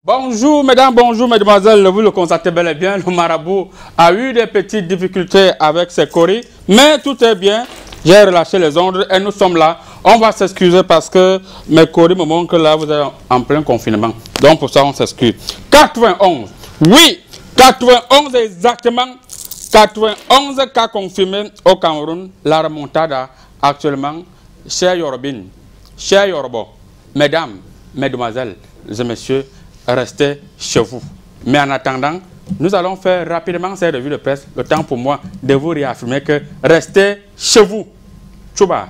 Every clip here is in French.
Bonjour mesdames, bonjour mesdemoiselles, vous le constatez bel et bien, le marabout a eu des petites difficultés avec ses coris, mais tout est bien, j'ai relâché les ordres et nous sommes là. On va s'excuser parce que mes coris me montrent que là vous êtes en plein confinement, donc pour ça on s'excuse. 91, oui, 91 exactement, 91 cas confirmés au Cameroun, la remontada actuellement, cher Yorobin, cher Yorobo, mesdames, mesdemoiselles et messieurs, restez chez vous. Mais en attendant, nous allons faire rapidement cette revue de presse. Le temps pour moi de vous réaffirmer que restez chez vous. Tchouba.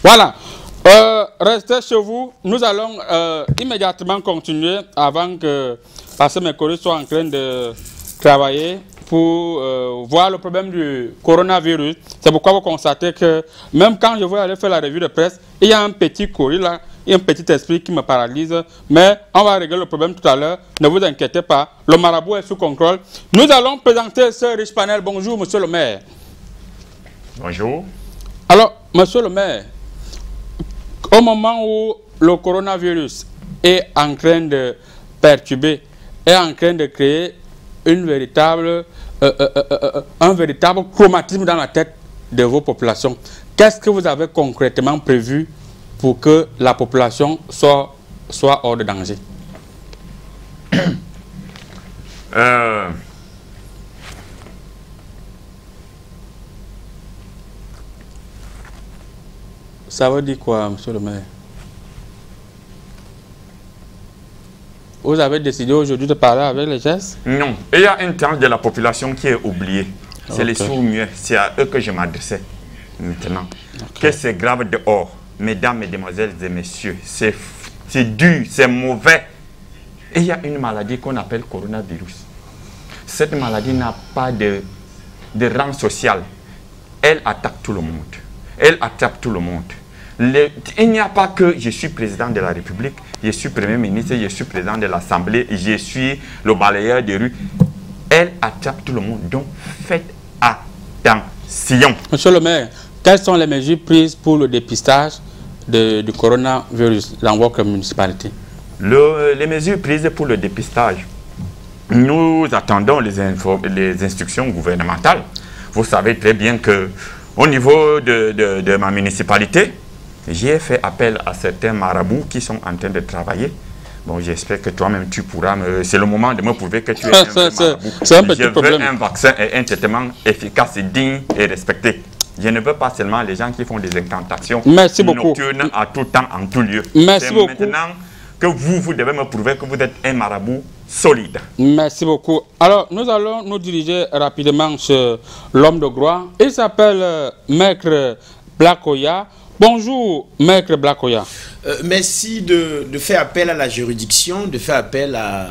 Voilà. Restez chez vous. Nous allons immédiatement continuer avant que, parce que mes collègues soient en train de travailler pour voir le problème du coronavirus. C'est pourquoi vous constatez que même quand je vais aller faire la revue de presse, il y a un petit courrier là, il y a un petit esprit qui me paralyse. Mais on va régler le problème tout à l'heure. Ne vous inquiétez pas. Le marabout est sous contrôle. Nous allons présenter ce riche panel. Bonjour, monsieur le maire. Bonjour. Alors, monsieur le maire, au moment où le coronavirus est en train de perturber, est en train de créer un véritable traumatisme dans la tête de vos populations, qu'est-ce que vous avez concrètement prévu pour que la population soit hors de danger? Ça veut dire quoi, monsieur le maire? Vous avez décidé aujourd'hui de parler avec les gestes? Non. Il y a une tranche de la population qui est oubliée. C'est les sourds-muets. C'est à eux que je m'adressais maintenant. Que c'est grave dehors. Mesdames, mesdemoiselles et messieurs, c'est dur, c'est mauvais. Et il y a une maladie qu'on appelle coronavirus. Cette maladie n'a pas de rang social. Elle attaque tout le monde. Elle attrape tout le monde. Il n'y a pas que je suis président de la République, je suis premier ministre, je suis président de l'Assemblée, je suis le balayeur des rues. Elle attrape tout le monde. Donc faites attention. Monsieur le maire, quelles sont les mesures prises pour le dépistage du coronavirus dans votre municipalité? Les mesures prises pour le dépistage. Nous attendons les instructions gouvernementales. Vous savez très bien que au niveau de ma municipalité, j'ai fait appel à certains marabouts qui sont en train de travailler. Bon, j'espère que toi-même tu pourras c'est le moment de me prouver que tu es un marabout. C'est un petit problème. Je veux un vaccin et un traitement efficace, digne et respecté. Je ne veux pas seulement les gens qui font des incantations nocturnes à tout temps, en tout lieu. Merci beaucoup. Maintenant que vous devez me prouver que vous êtes un marabout solide. Merci beaucoup. Alors, nous allons nous diriger rapidement sur l'homme de gloire. Il s'appelle Maître Blakoya. Bonjour, Maître Blakoya. Merci de faire appel à la juridiction, de faire appel à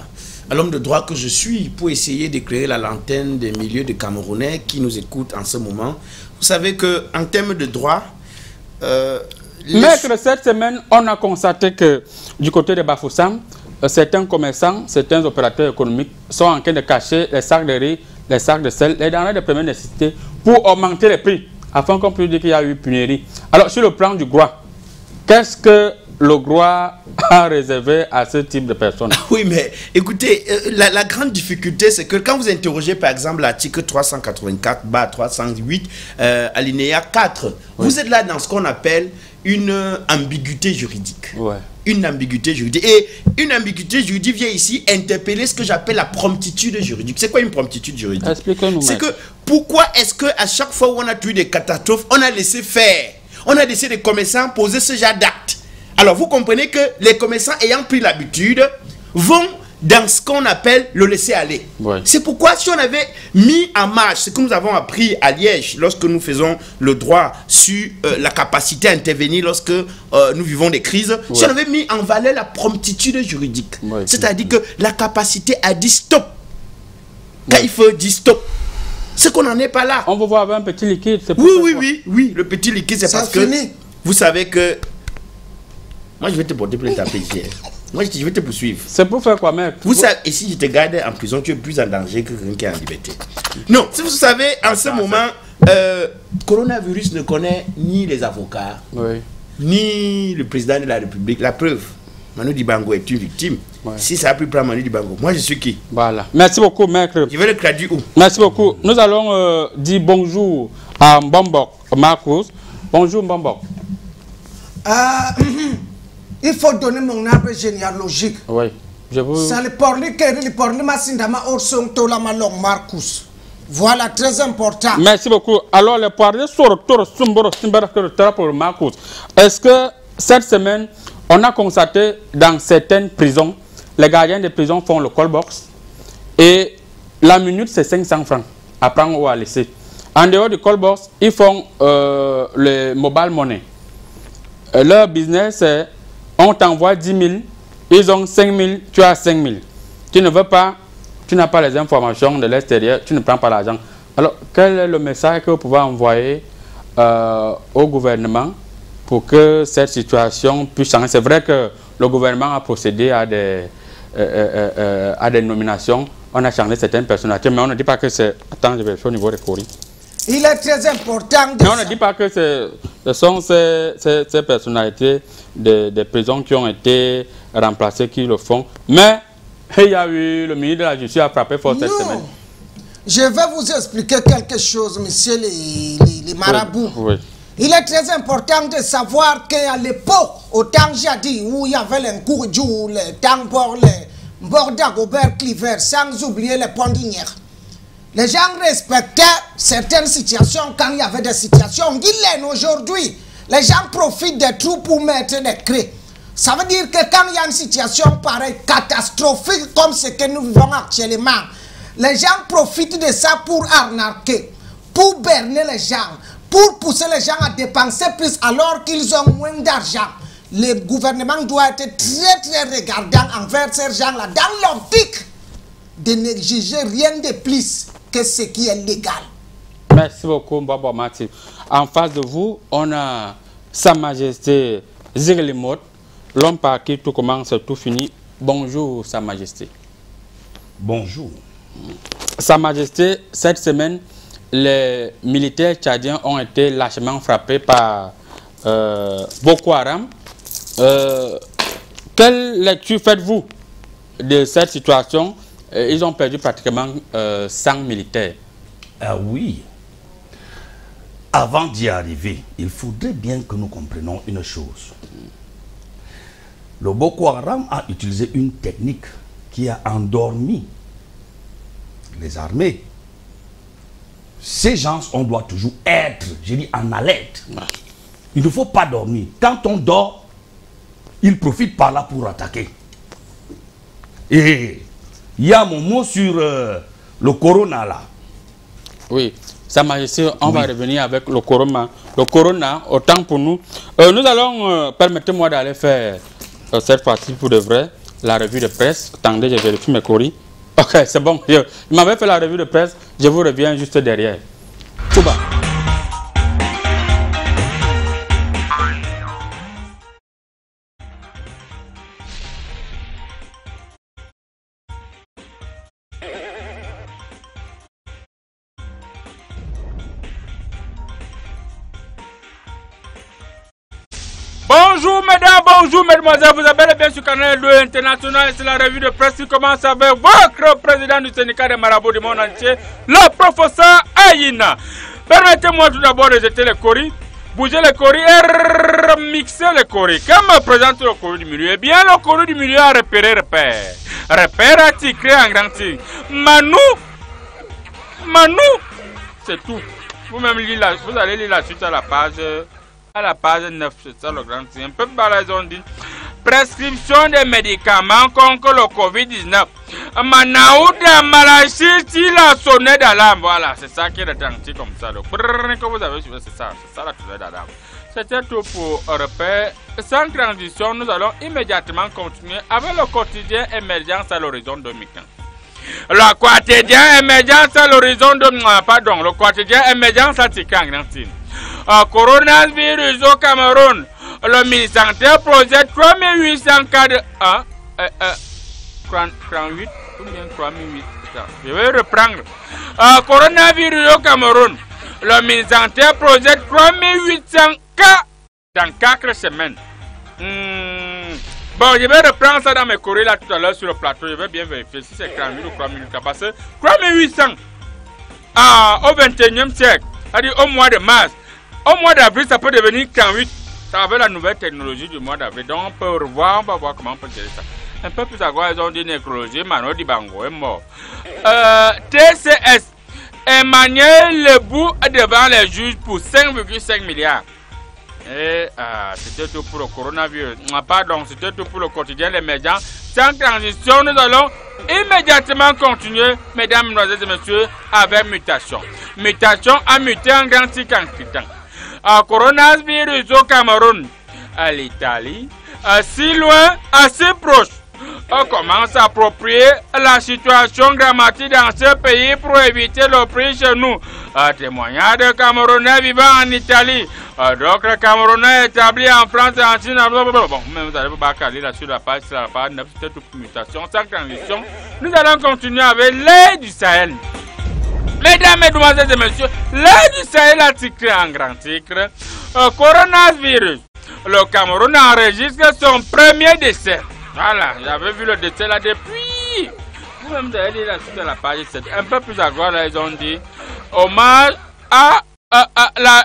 l'homme de droit que je suis pour essayer d'éclairer la lanterne des milieux de Camerounais qui nous écoutent en ce moment. Vous savez qu'en termes de droit... Maître, cette semaine, on a constaté que du côté de Bafoussam, certains commerçants, certains opérateurs économiques sont en train de cacher les sacs de riz, les sacs de sel, les denrées de première nécessité pour augmenter les prix, afin qu'on puisse dire qu'il y a eu pénurie. Alors, sur le plan du droit, qu'est-ce que le droit a réservé à ce type de personnes? Oui, mais écoutez, la grande difficulté, c'est que quand vous interrogez, par exemple, l'article 384-308, alinéa 4, vous êtes là dans ce qu'on appelle une ambiguïté juridique. Une ambiguïté juridique. Et une ambiguïté juridique vient ici interpeller ce que j'appelle la promptitude juridique. C'est quoi une promptitude juridique? Expliquez-nous. C'est que pourquoi est-ce qu'à chaque fois où on a eu des catastrophes, on a laissé faire, on a laissé les commerçants poser ce genre d'actes? Alors vous comprenez que les commerçants ayant pris l'habitude vont dans ce qu'on appelle le laisser aller. C'est pourquoi si on avait mis en marche ce que nous avons appris à Liège lorsque nous faisons le droit sur la capacité à intervenir lorsque nous vivons des crises, si on avait mis en valeur la promptitude juridique, c'est-à-dire que la capacité à dire stop quand il faut dire stop. C'est qu'on n'en est pas là. On va voir avec un petit liquide. Oui, le petit liquide, c'est parce que vous savez que moi je vais te porter plainte à PGF. Moi, je vais te poursuivre. C'est pour faire quoi, mec? Vous savez, et si je te garde en prison, tu es plus en danger que quelqu'un qui est en liberté. Non, si vous savez, en ce moment, coronavirus ne connaît ni les avocats, ni le président de la République. La preuve, Manu Dibango est une victime. Si ça a pu prendre Manu Dibango, moi je suis qui? Voilà. Merci beaucoup, maître. Je vais le traduire où? Merci beaucoup. Nous allons dire bonjour à Mbambok Marcos. Bonjour, Mbambok. Il faut donner mon arbre généalogique. Oui, je vous... C'est le porli que le porli masindama orson tola malong Marcus. Voilà, très important. Merci beaucoup. Alors, le poirier sur Toro Sumboro Simbarakura pour Marcus. Est-ce que cette semaine, on a constaté dans certaines prisons, les gardiens de prison font le call box et la minute c'est 500 francs à prendre ou à laisser. En dehors du call box, ils font le mobile money. Leur business c'est on t'envoie 10 000, ils ont 5 000, tu as 5 000. Tu ne veux pas, tu n'as pas les informations de l'extérieur, tu ne prends pas l'argent. Alors, quel est le message que vous pouvez envoyer au gouvernement pour que cette situation puisse changer? C'est vrai que le gouvernement a procédé à des nominations, on a changé certaines personnalités, mais on ne dit pas que c'est... Attends, je vais faire au niveau des courriers. Il est très important de... Mais on ne dit pas que ce sont ces personnalités des prisons qui ont été remplacées qui le font. Mais il y a eu le ministre de la Justice a frappé fort cette semaine. Je vais vous expliquer quelque chose, monsieur les marabouts. Oui. Il est très important de savoir qu'à l'époque, au temps jadis, où il y avait les Gourdjou, les Tambor, les Borda-Gobert, Cliver, sans oublier les Pondinières, les gens respectaient certaines situations quand il y avait des situations. Guilaine, aujourd'hui, les gens profitent des trous pour mettre des craies. Ça veut dire que quand il y a une situation pareille, catastrophique comme ce que nous vivons actuellement, les gens profitent de ça pour arnaquer, pour berner les gens, pour pousser les gens à dépenser plus alors qu'ils ont moins d'argent. Le gouvernement doit être très regardant envers ces gens-là dans l'optique de n'exiger rien de plus que ce qui est légal. Merci beaucoup, Mbaba Mati. En face de vous, on a Sa Majesté Zirlimot, l'homme par qui tout commence, tout finit. Bonjour, Sa Majesté. Bonjour. Sa Majesté, cette semaine, les militaires tchadiens ont été lâchement frappés par Boko Haram. Quelle lecture faites-vous de cette situation? Ils ont perdu pratiquement 100 militaires. Ah oui. Avant d'y arriver, il faudrait bien que nous comprenions une chose. Le Boko Haram a utilisé une technique qui a endormi les armées. Ces gens, on doit toujours être, je dis, en alerte. Il ne faut pas dormir. Quand on dort, ils profitent par là pour attaquer. Et il y a mon mot sur le corona là. Oui, Sa Majesté, on va revenir avec le corona. Le corona, autant pour nous. Nous allons, permettez-moi d'aller faire cette fois-ci pour de vrai, la revue de presse. Attendez, je vérifie mes courriers. Ok, c'est bon. Il m'avait fait la revue de presse. Je vous reviens juste derrière. Touba. Bonjour mesdames, bonjour mesdemoiselles, vous avez bien sur Canal 2 International, c'est la revue de presse qui commence avec votre président du syndicat des marabouts du monde entier, le professeur Aïna. Permettez-moi tout d'abord de jeter les coris, bouger les coris et remixer les coris. Quand me présente le coris du milieu, eh bien le coris du milieu a repéré repère. Repère a titré en grand titre. Manu, c'est tout. Vous-même vous allez lire la suite à la page 9, c'est ça le grand titre. Un peu balaison dit prescription des médicaments contre le Covid-19. Manaouda Malachiti la sonnette d'alarme. Voilà, c'est ça qui est le comme ça. Le que vous avez suivi, c'est ça la sonnette d'alarme. C'était tout pour repère. Sans transition, nous allons immédiatement continuer avec le quotidien émergence à l'horizon 2015. Le quotidien émergence à l'horizon le quotidien émergence à Tikan Grantine. Coronavirus au Cameroun. Le ministère santé projette 3800 cas de... 38 ou bien 3008. Je vais reprendre. Coronavirus au Cameroun. Le ministère projette 3800 cas dans 4 semaines. Bon, je vais reprendre ça dans mes courriers là tout à l'heure sur le plateau. Je vais bien vérifier si c'est 38 ou 3008 cas. Parce que 3800 au 21e siècle, c'est-à-dire au mois de mars, au mois d'avril, ça peut devenir 38. Ça avait la nouvelle technologie du mois d'avril. Donc on peut revoir, on va voir comment on peut gérer ça. Un peu plus à gauche, ils ont dit nécrologie, Mano Dibango est mort. TCS, Emmanuel Lebou devant les juges pour 5,5 milliards. Et c'était tout pour le coronavirus. Pardon, c'était tout pour le quotidien l'émergent. Sans transition, nous allons immédiatement continuer, mesdames, mesdemoiselles et messieurs, avec mutation. Mutation a muté en grand cycle en critant. Coronavirus au Cameroun, à l'Italie, si loin, assez proche. On commence à approprier la situation dramatique dans ce pays pour éviter le prix chez nous. Témoignage de Camerounais vivant en Italie. D'autres Camerounais établis en France et en Chine. Bon, même vous allez pas caler là sur la page 9, c'était toute mutation sans transition. Nous allons continuer avec l'aide du Sahel. Mesdames, mesdemoiselles et messieurs, l'aide du Sahel a titré en grand titre coronavirus. Le Cameroun enregistre son premier décès. Voilà, j'avais vu le décès là depuis. Vous-même, vous avez dit la suite de la page 7. Un peu plus à gauche, là, ils ont dit hommage à la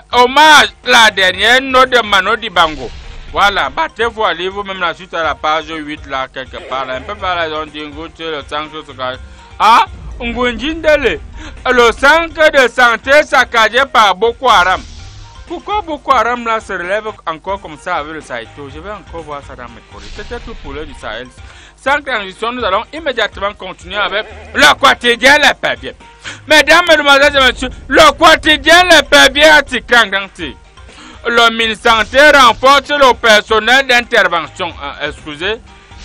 dernière note de Mano Dibango. Voilà, battez-vous à lire vous-même la suite à la page 8 là, quelque part. Là. Un peu par là, ils ont dit le centre Ngunjindele, le centre de santé saccagé par Boko Haram. Pourquoi Boko Haram là se relève encore comme ça avec le Saïto? Je vais encore voir ça dans mes courriers. C'était tout pour l'heure du Sahel. Sans transition, nous allons immédiatement continuer avec le quotidien Les Perbiens. Mesdames, mesdemoiselles et messieurs, le quotidien Les Perbiens à Tikrangdanti. Le ministère Santé renforce le personnel d'intervention. Excusez,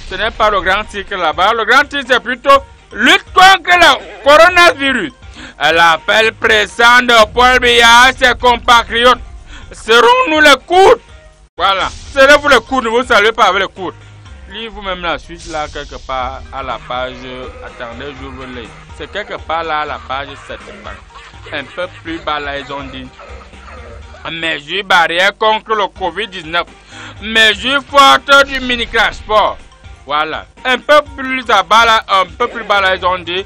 ce n'est pas le grand titre là-bas. Le grand titre c'est plutôt lutte contre le coronavirus. L'appel pressant de Paul Biya à ses compatriotes. Serons-nous les coudes? Voilà. Serez-vous les coudes? Ne vous saluez pas avec les coudes. Lisez vous-même la suite là, quelque part à la page. Attendez, je vous lis. C'est quelque part là à la page 7. Un peu plus bas là, ils ont dit mesures barrières contre le Covid-19. Mesures fortes du mini-transport. Voilà. Un peu plus bas là, ils ont dit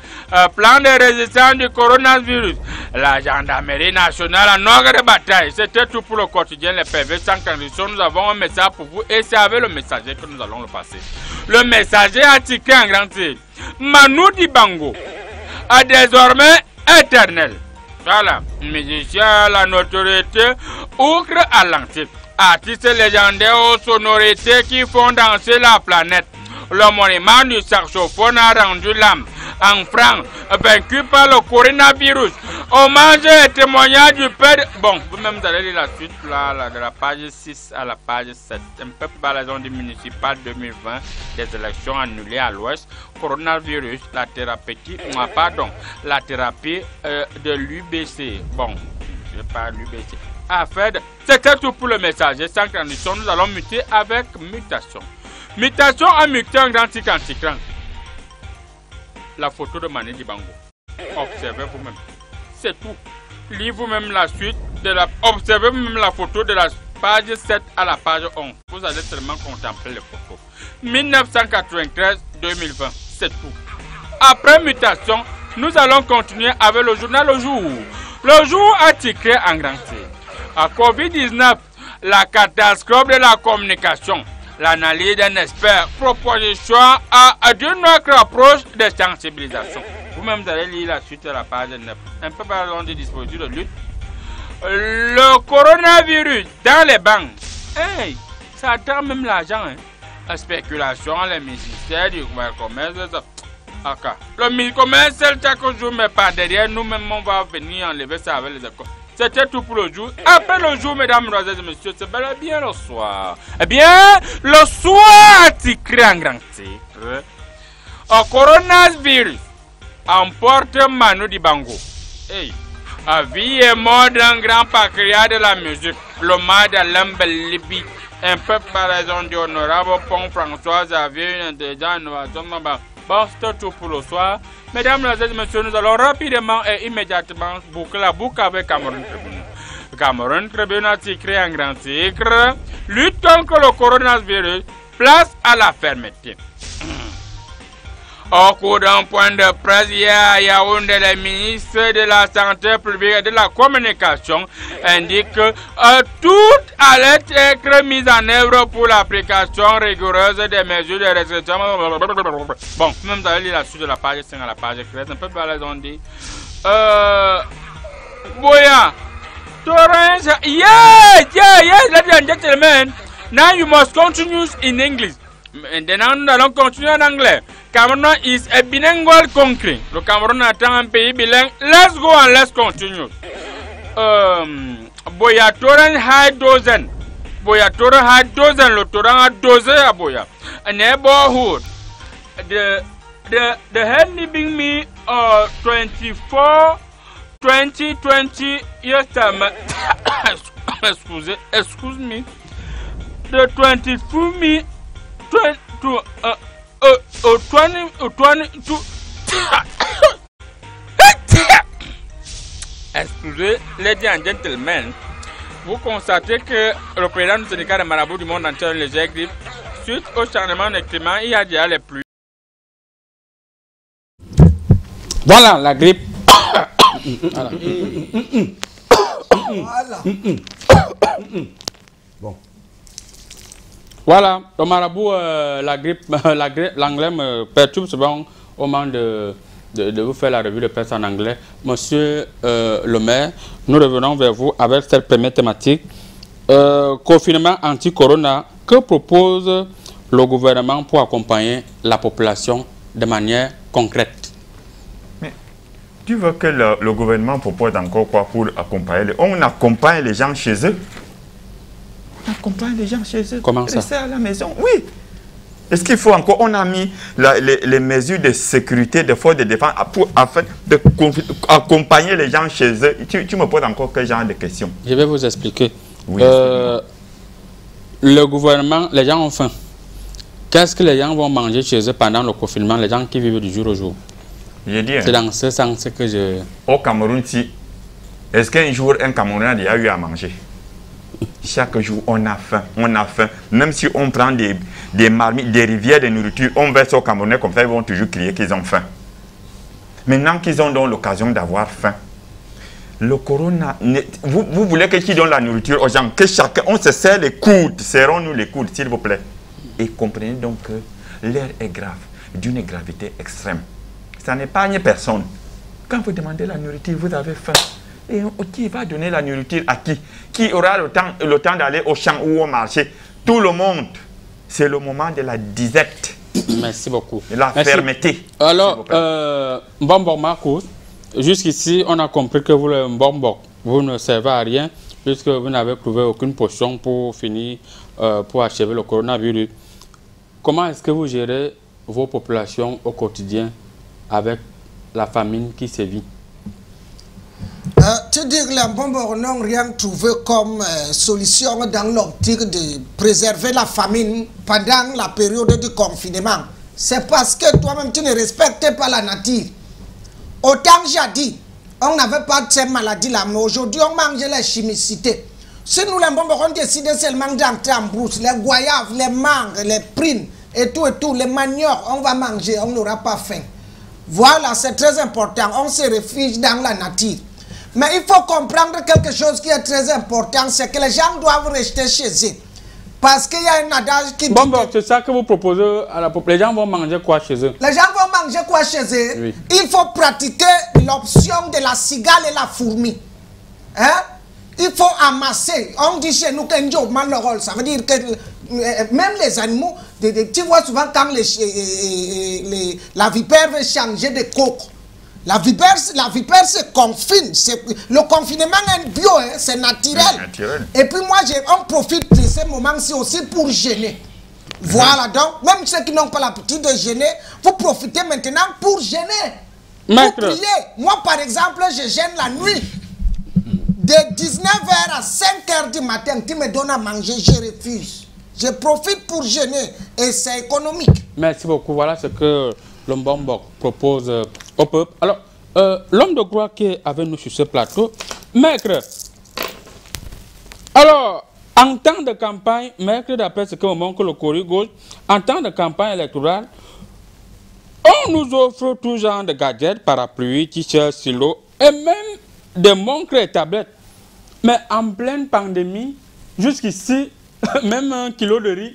plan de résistance du coronavirus. La gendarmerie nationale en ordre de bataille. C'était tout pour le quotidien Les PV sans condition. Nous avons un message pour vous et c'est avec le messager que nous allons le passer. Le messager a tiqué en grand titre. Mano Dibango a désormais éternel. Voilà. Musicien à la notoriété, outre à l'antique. Artiste légendaire aux sonorités qui font danser la planète. Le monument du saxophone a rendu l'âme en franc, vaincu par le coronavirus. Hommage et témoignage du père. Bon, vous-même vous allez lire la suite là, de la page 6 à la page 7. Un peu par la zone municipale 2020, des élections annulées à l'ouest. Coronavirus, la thérapie de l'UBC. Bon, je ne sais pas l'UBC. C'était tout pour le messager. Sans condition, nous allons muter avec mutation. Mutation a muté en grand titre anti-cran. La photo de Mano Dibango. Observez vous-même. C'est tout. Lisez vous-même la suite. Observez vous-même la photo de la page 7 à la page 11. Vous allez seulement contempler les photos. 1993-2020. C'est tout. Après mutation, nous allons continuer avec le journal Le Jour. Le Jour a titré en grand titre. À Covid-19, la catastrophe de la communication. L'analyse d'un expert, proposition d'une autre approche de sensibilisation. Vous-même, vous allez lire la suite de la page 9. Un peu par exemple des dispositifs de lutte. Le coronavirus dans les banques. Hey, ça attend même l'argent. Hein. La spéculation, les ministères du commerce. Le ministère commerce, c'est le chaque jour, mais pas derrière. Nous-mêmes, on va venir enlever ça avec les écoles. C'était tout pour le jour. Après le jour, mesdames, mesdemoiselles et messieurs, c'est bel et bien le soir. Eh bien, le soir a titré en grand titre. Le coronavirus emporte Mano Dibango. Hey. La vie est mort d'un grand patriarche de la musique, le mal de l'Ambelibi. un peu par raison du honorable Pont François Xavier, une intelligente innovation. Bon, c'est tout pour le soir. Mesdames et messieurs, nous allons rapidement et immédiatement boucler la boucle avec Cameroun Tribune. Cameroun Tribune a titré un grand titre: lutte contre le coronavirus, place à la fermeté. Au cours d'un point de presse hier à Yaoundé, le ministre de la Santé publique et de la Communication indique que toute alerte est mise en œuvre pour l'application rigoureuse des mesures de restriction. Bon, même vous allez lire la suite de la page 5 à la page 13, un peu balèze on dit. Boya, Torrance, yes, ladies and gentlemen, now you must continue in English. Maintenant, nous allons continuer en anglais. Cameroon is a bilingual country. Le Cameroun est un pays bilingue. Let's go and let's continue. Boya Torrent high dozen. Boya Torrent high dozen. Le Torrent a dosé à Boya. A neighborhood. The head leaving me 2020 yes time. Excuse me. The 24 me 22 Excusez, ladies and gentlemen, vous constatez que le président du syndicat de marabouts du monde entier a une légère grippe. Suite au changement de climat, il y a déjà les pluies. Voilà la grippe. Voilà. Bon. Voilà, le marabout, la grippe, l'anglais me perturbe souvent au moment de vous faire la revue de presse en anglais. Monsieur le maire, nous revenons vers vous avec cette première thématique. Confinement anti-corona, que propose le gouvernement pour accompagner la population de manière concrète? Mais tu veux que le gouvernement propose encore quoi pour accompagner On accompagne les gens chez eux. On accompagne les gens chez eux. Comment ça? Rester à la maison, oui. Est-ce qu'il faut encore... On a mis les mesures de sécurité, de force de défense afin d'accompagner les gens chez eux. Tu me poses encore quel genre de questions? Je vais vous expliquer. Oui, le gouvernement, les gens ont faim. Qu'est-ce que les gens vont manger chez eux pendant le confinement, les gens qui vivent du jour au jour? C'est dans ce sens que je... Au Cameroun, est-ce qu'un jour, un Camerounais a eu à manger? Chaque jour, on a faim, on a faim. Même si on prend des marmites, des rivières de nourriture, on verse aux Camerounais comme ça, ils vont toujours crier qu'ils ont faim. Maintenant qu'ils ont donc l'occasion d'avoir faim, le corona, vous voulez que qui donne la nourriture aux gens, que chacun, on se serre les coudes, serrons-nous les coudes, s'il vous plaît. Et comprenez donc que l'air est grave, d'une gravité extrême. Ça n'épargne personne. Quand vous demandez la nourriture, vous avez faim. Et qui va donner la nourriture à qui? Qui aura le temps d'aller au champ ou au marché? Tout le monde. C'est le moment de la disette. Merci beaucoup. De la fermeté. Alors, Mbombo Marcos, jusqu'ici, on a compris que vous, le Mbombo, vous ne servez à rien puisque vous n'avez trouvé aucune potion pour finir, pour achever le coronavirus. Comment est-ce que vous gérez vos populations au quotidien avec la famine qui sévit? Tu dis que les Mbombo n'ont rien trouvé comme solution dans l'optique de préserver la famine pendant la période du confinement. C'est parce que toi-même tu ne respectes pas la nature. Autant j'ai dit, on n'avait pas de ces maladies-là, mais aujourd'hui on mange les chimicités. Si nous les Mbombo on décide seulement d'entrer en brousse, les goyaves, les mangues, les prines et tout, les maniocs, on va manger, on n'aura pas faim. Voilà, c'est très important, on se réfugie dans la nature. Mais il faut comprendre quelque chose qui est très important, c'est que les gens doivent rester chez eux. Parce qu'il y a un adage qui dit... Bon, c'est ça que vous proposez à la population. Les gens vont manger quoi chez eux? Les gens vont manger quoi chez eux? Oui. Il faut pratiquer l'option de la cigale et la fourmi. Hein? Il faut amasser. On dit chez nous qu'un job mal le rôle. Ça veut dire que même les animaux, tu vois souvent quand la vipère veut changer de coque. La vipère se confine. Le confinement est bio, hein, c'est naturel. Et puis moi, on profite de ce moment-ci aussi pour gêner. Voilà, donc, même ceux qui n'ont pas l'habitude de gêner, vous profitez maintenant pour gêner. Pour prier. Moi, par exemple, je gêne la nuit. De 19h à 5h du matin, tu me donnes à manger, je refuse. Je profite pour gêner et c'est économique. Merci beaucoup. Voilà ce que Lombok propose au peuple. Alors, l'homme de gloire qui est avec nous sur ce plateau, maître. Alors, en temps de campagne, maître, d'après ce que me montre le courrier gauche, en temps de campagne électorale, on nous offre tout genre de gadgets, parapluies, t-shirts, stylos et même des montres et tablettes. Mais en pleine pandémie, jusqu'ici, même 1 kilo de riz,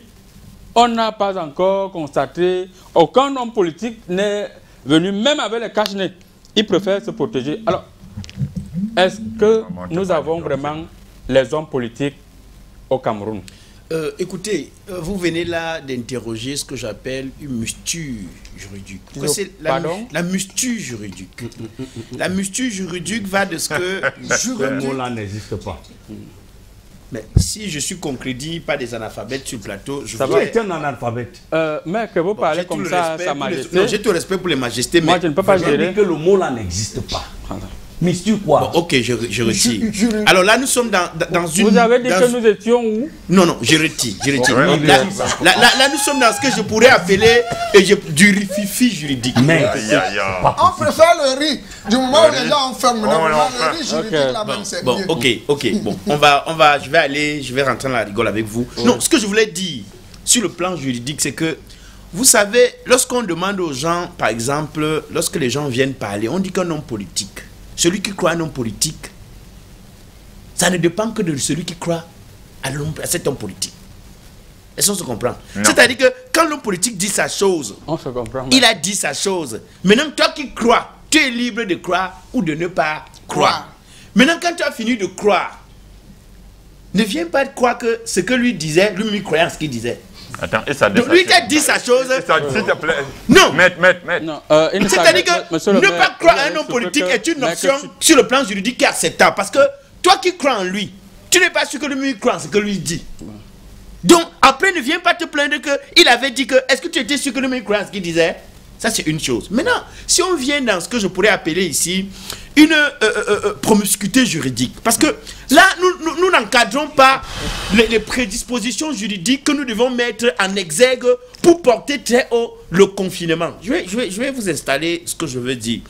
on n'a pas encore constaté, aucun homme politique n'est venu, même avec les cache-nez. Il préfère se protéger. Alors, est-ce que nous avons vraiment les hommes politiques au Cameroun? Écoutez, vous venez là d'interroger ce que j'appelle une musture juridique. C'est la musture juridique. La musture juridique va de ce que... Ce mot-là n'existe pas. Mais si je suis concrédit par des analphabètes sur le plateau, je ça va être un analphabète. Mais que vous parlez comme ça, Sa Majesté. Non, j'ai tout le respect pour les majestés, mais... Moi, je ne peux pas gérer. Que le mot-là n'existe pas. Mystique quoi? Bon, ok, je retire. Alors là, nous sommes dans une... Vous avez dit que nous étions où? Non, non, je retire. Là, nous sommes dans ce que je pourrais appeler du rififi juridique. Mais on préfère le riz. Du moment où les gens enferment, le riz juridique, la même, c'est mieux. Ok. Bon, je vais rentrer dans la rigole avec vous. Non, ce que je voulais dire sur le plan juridique, c'est que vous savez, lorsqu'on demande aux gens, par exemple, lorsque les gens viennent parler, on dit qu'un homme politique, celui qui croit à un homme politique, ça ne dépend que de celui qui croit à cet homme politique. Est-ce qu'on se comprend? C'est-à-dire que quand l'homme politique dit sa chose, on se comprend, il a dit sa chose. Maintenant, toi qui crois, tu es libre de croire ou de ne pas croire. Maintenant, quand tu as fini de croire, ne viens pas croire que ce que lui disait, lui croyait en ce qu'il disait. Attends, et ça donc lui qui a dit sa chose. S'il te plaît. Non. Maître. C'est-à-dire que ne pas croire à un homme politique est une option sur le plan juridique qui est acceptable. Parce que toi qui crois en lui, tu n'es pas sûr que lui croit en ce que lui dit. Donc après, ne viens pas te plaindre qu'il avait dit que. Est-ce que tu étais sûr que lui croit en ce qu'il disait? Ça, c'est une chose. Maintenant, si on vient dans ce que je pourrais appeler ici une promiscuité juridique, parce que là, nous n'encadrons pas les prédispositions juridiques que nous devons mettre en exergue pour porter très haut le confinement. Je vais vous installer ce que je veux dire.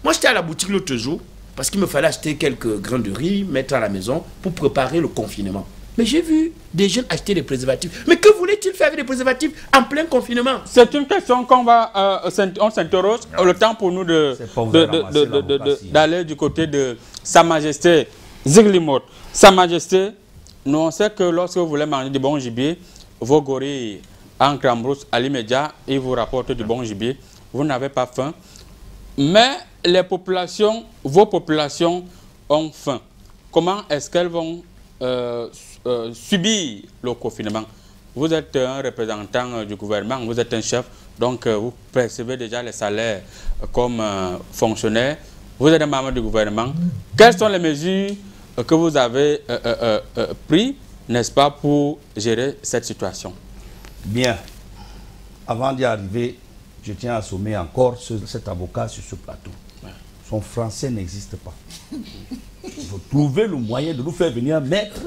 Moi, j'étais à la boutique l'autre jour, parce qu'il me fallait acheter quelques grains de riz, mettre à la maison pour préparer le confinement. Mais j'ai vu des jeunes acheter des préservatifs. Mais que voulaient-ils faire avec des préservatifs en plein confinement? C'est une question qu'on va, on s'interroge. Le temps pour nous d'aller du côté de Sa Majesté Ziglimot. Sa Majesté, nous on sait que lorsque vous voulez manger du bon gibier, vos gorilles entrent en brousse à l'immédiat et vous rapportent du bon gibier. Vous n'avez pas faim. Mais les populations, vos populations ont faim. Comment est-ce qu'elles vont subir le confinement? Vous êtes un représentant du gouvernement, vous êtes un chef, donc vous percevez déjà les salaires comme fonctionnaire. Vous êtes un membre du gouvernement. Quelles sont les mesures que vous avez prises, n'est-ce pas, pour gérer cette situation? Bien. Avant d'y arriver, je tiens à assommer encore cet avocat sur ce plateau. Son français n'existe pas. Il faut trouver le moyen de nous faire venir un maître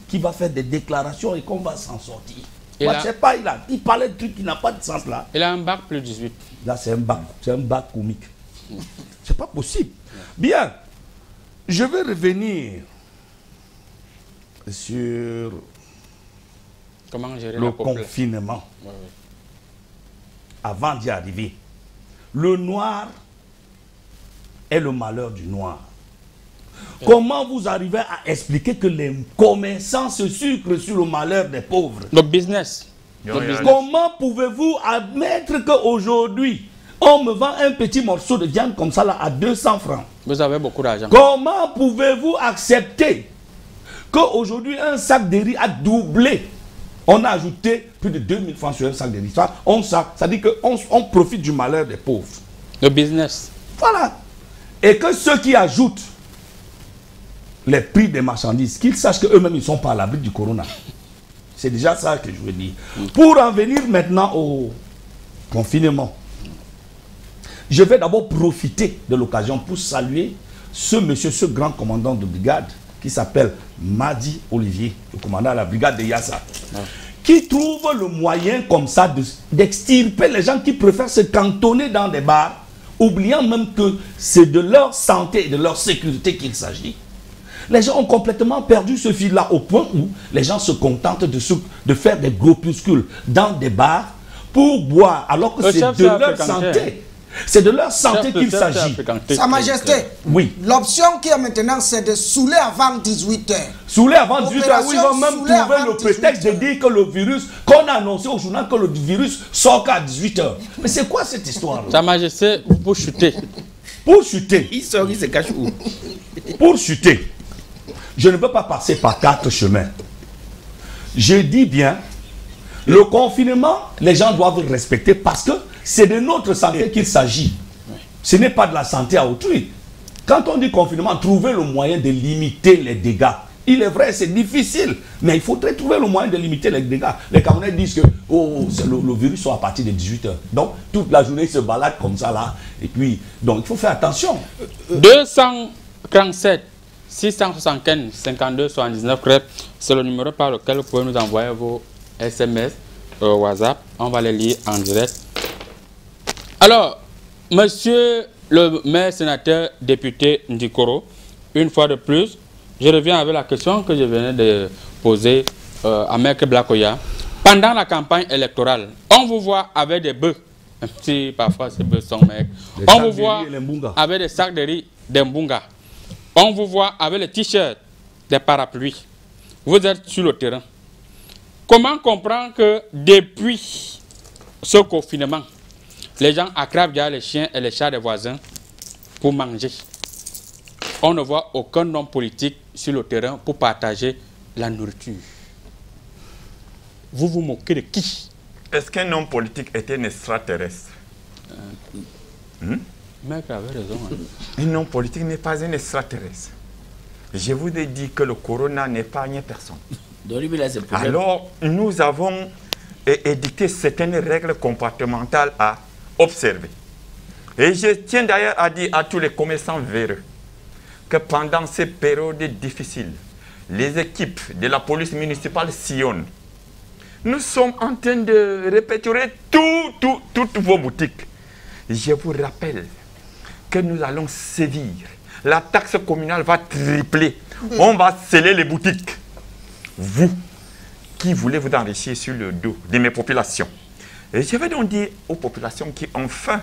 qui va faire des déclarations et qu'on va s'en sortir. Moi, je sais pas, il parlait de trucs qui n'ont pas de sens là. Il a un bac plus 18. Là, c'est un bac comique. C'est pas possible. Bien, je vais revenir sur comment gérer le confinement. Oui. Avant d'y arriver, le noir est le malheur du noir. Comment vous arrivez à expliquer que les commerçants se sucrent sur le malheur des pauvres? Le business. Comment pouvez-vous admettre qu'aujourd'hui, on me vend un petit morceau de viande comme ça là à 200 francs? Vous avez beaucoup d'argent. Comment pouvez-vous accepter qu'aujourd'hui un sac de riz a doublé? On a ajouté plus de 2000 francs sur un sac de riz. Ça dit qu'on profite du malheur des pauvres. Le business. Voilà. Et que ceux qui ajoutent les prix des marchandises, qu'ils sachent qu'eux-mêmes, ils ne sont pas à l'abri du corona. C'est déjà ça que je veux dire. Pour en venir maintenant au confinement, je vais d'abord profiter de l'occasion pour saluer ce monsieur, ce grand commandant de brigade qui s'appelle Madi Olivier, le commandant de la brigade de Yassa, qui qui trouvent le moyen comme ça d'extirper les gens qui préfèrent se cantonner dans des bars, oubliant même que c'est de leur santé et de leur sécurité qu'il s'agit. Les gens ont complètement perdu ce fil-là au point où les gens se contentent de faire des groupuscules dans des bars pour boire, alors que c'est de leur santé. C'est de leur santé qu'il s'agit. Sa Majesté, oui. L'option qui est maintenant, c'est de saouler avant 18h. Saouler avant 18h, oui, ils vont même trouver le prétexte de dire que le virus, qu'on a annoncé au journal que le virus sort qu'à 18h. Mais c'est quoi cette histoire-là? Sa Majesté, pour chuter. Pour chuter. Il sort, il se cache où? Pour chuter, je ne peux pas passer par 4 chemins. Je dis bien, le confinement, les gens doivent respecter parce que c'est de notre santé qu'il s'agit. Ce n'est pas de la santé à autrui. Quand on dit confinement, trouver le moyen de limiter les dégâts. Il est vrai, c'est difficile, mais il faudrait trouver le moyen de limiter les dégâts. Les Camerounais disent que le virus sort à partir de 18h. Donc, toute la journée, ils se baladent comme ça là. Et puis, donc, il faut faire attention. 247 675 52 79, c'est le numéro par lequel vous pouvez nous envoyer vos SMS, WhatsApp. On va les lire en direct. Alors, monsieur le maire, sénateur, député Ndikoro, une fois de plus, je reviens avec la question que je venais de poser à Maître Blakoya. Pendant la campagne électorale, on vous voit avec des bœufs, même si parfois ces bœufs sont maigres. On vous voit avec des sacs de riz, des mbunga. On vous voit avec les t-shirts, des parapluies. Vous êtes sur le terrain. Comment comprendre que depuis ce confinement, les gens attrapent déjà les chiens et les chats des voisins pour manger? On ne voit aucun homme politique sur le terrain pour partager la nourriture. Vous vous moquez de qui? Est-ce qu'un homme politique était un extraterrestre? Mec avait raison. Hein. Un homme politique n'est pas un extraterrestre. Je vous ai dit que le corona n'épargne personne. Alors, nous avons édicté certaines règles comportementales à observer. Et je tiens d'ailleurs à dire à tous les commerçants véreux que pendant ces périodes difficiles, les équipes de la police municipale sillonnent. Nous sommes en train de répertorier toutes vos boutiques. Je vous rappelle que nous allons sévir. La taxe communale va tripler. On va sceller les boutiques. Vous, qui voulez vous enrichir sur le dos de mes populations. Et je vais donc dire aux populations qui ont faim,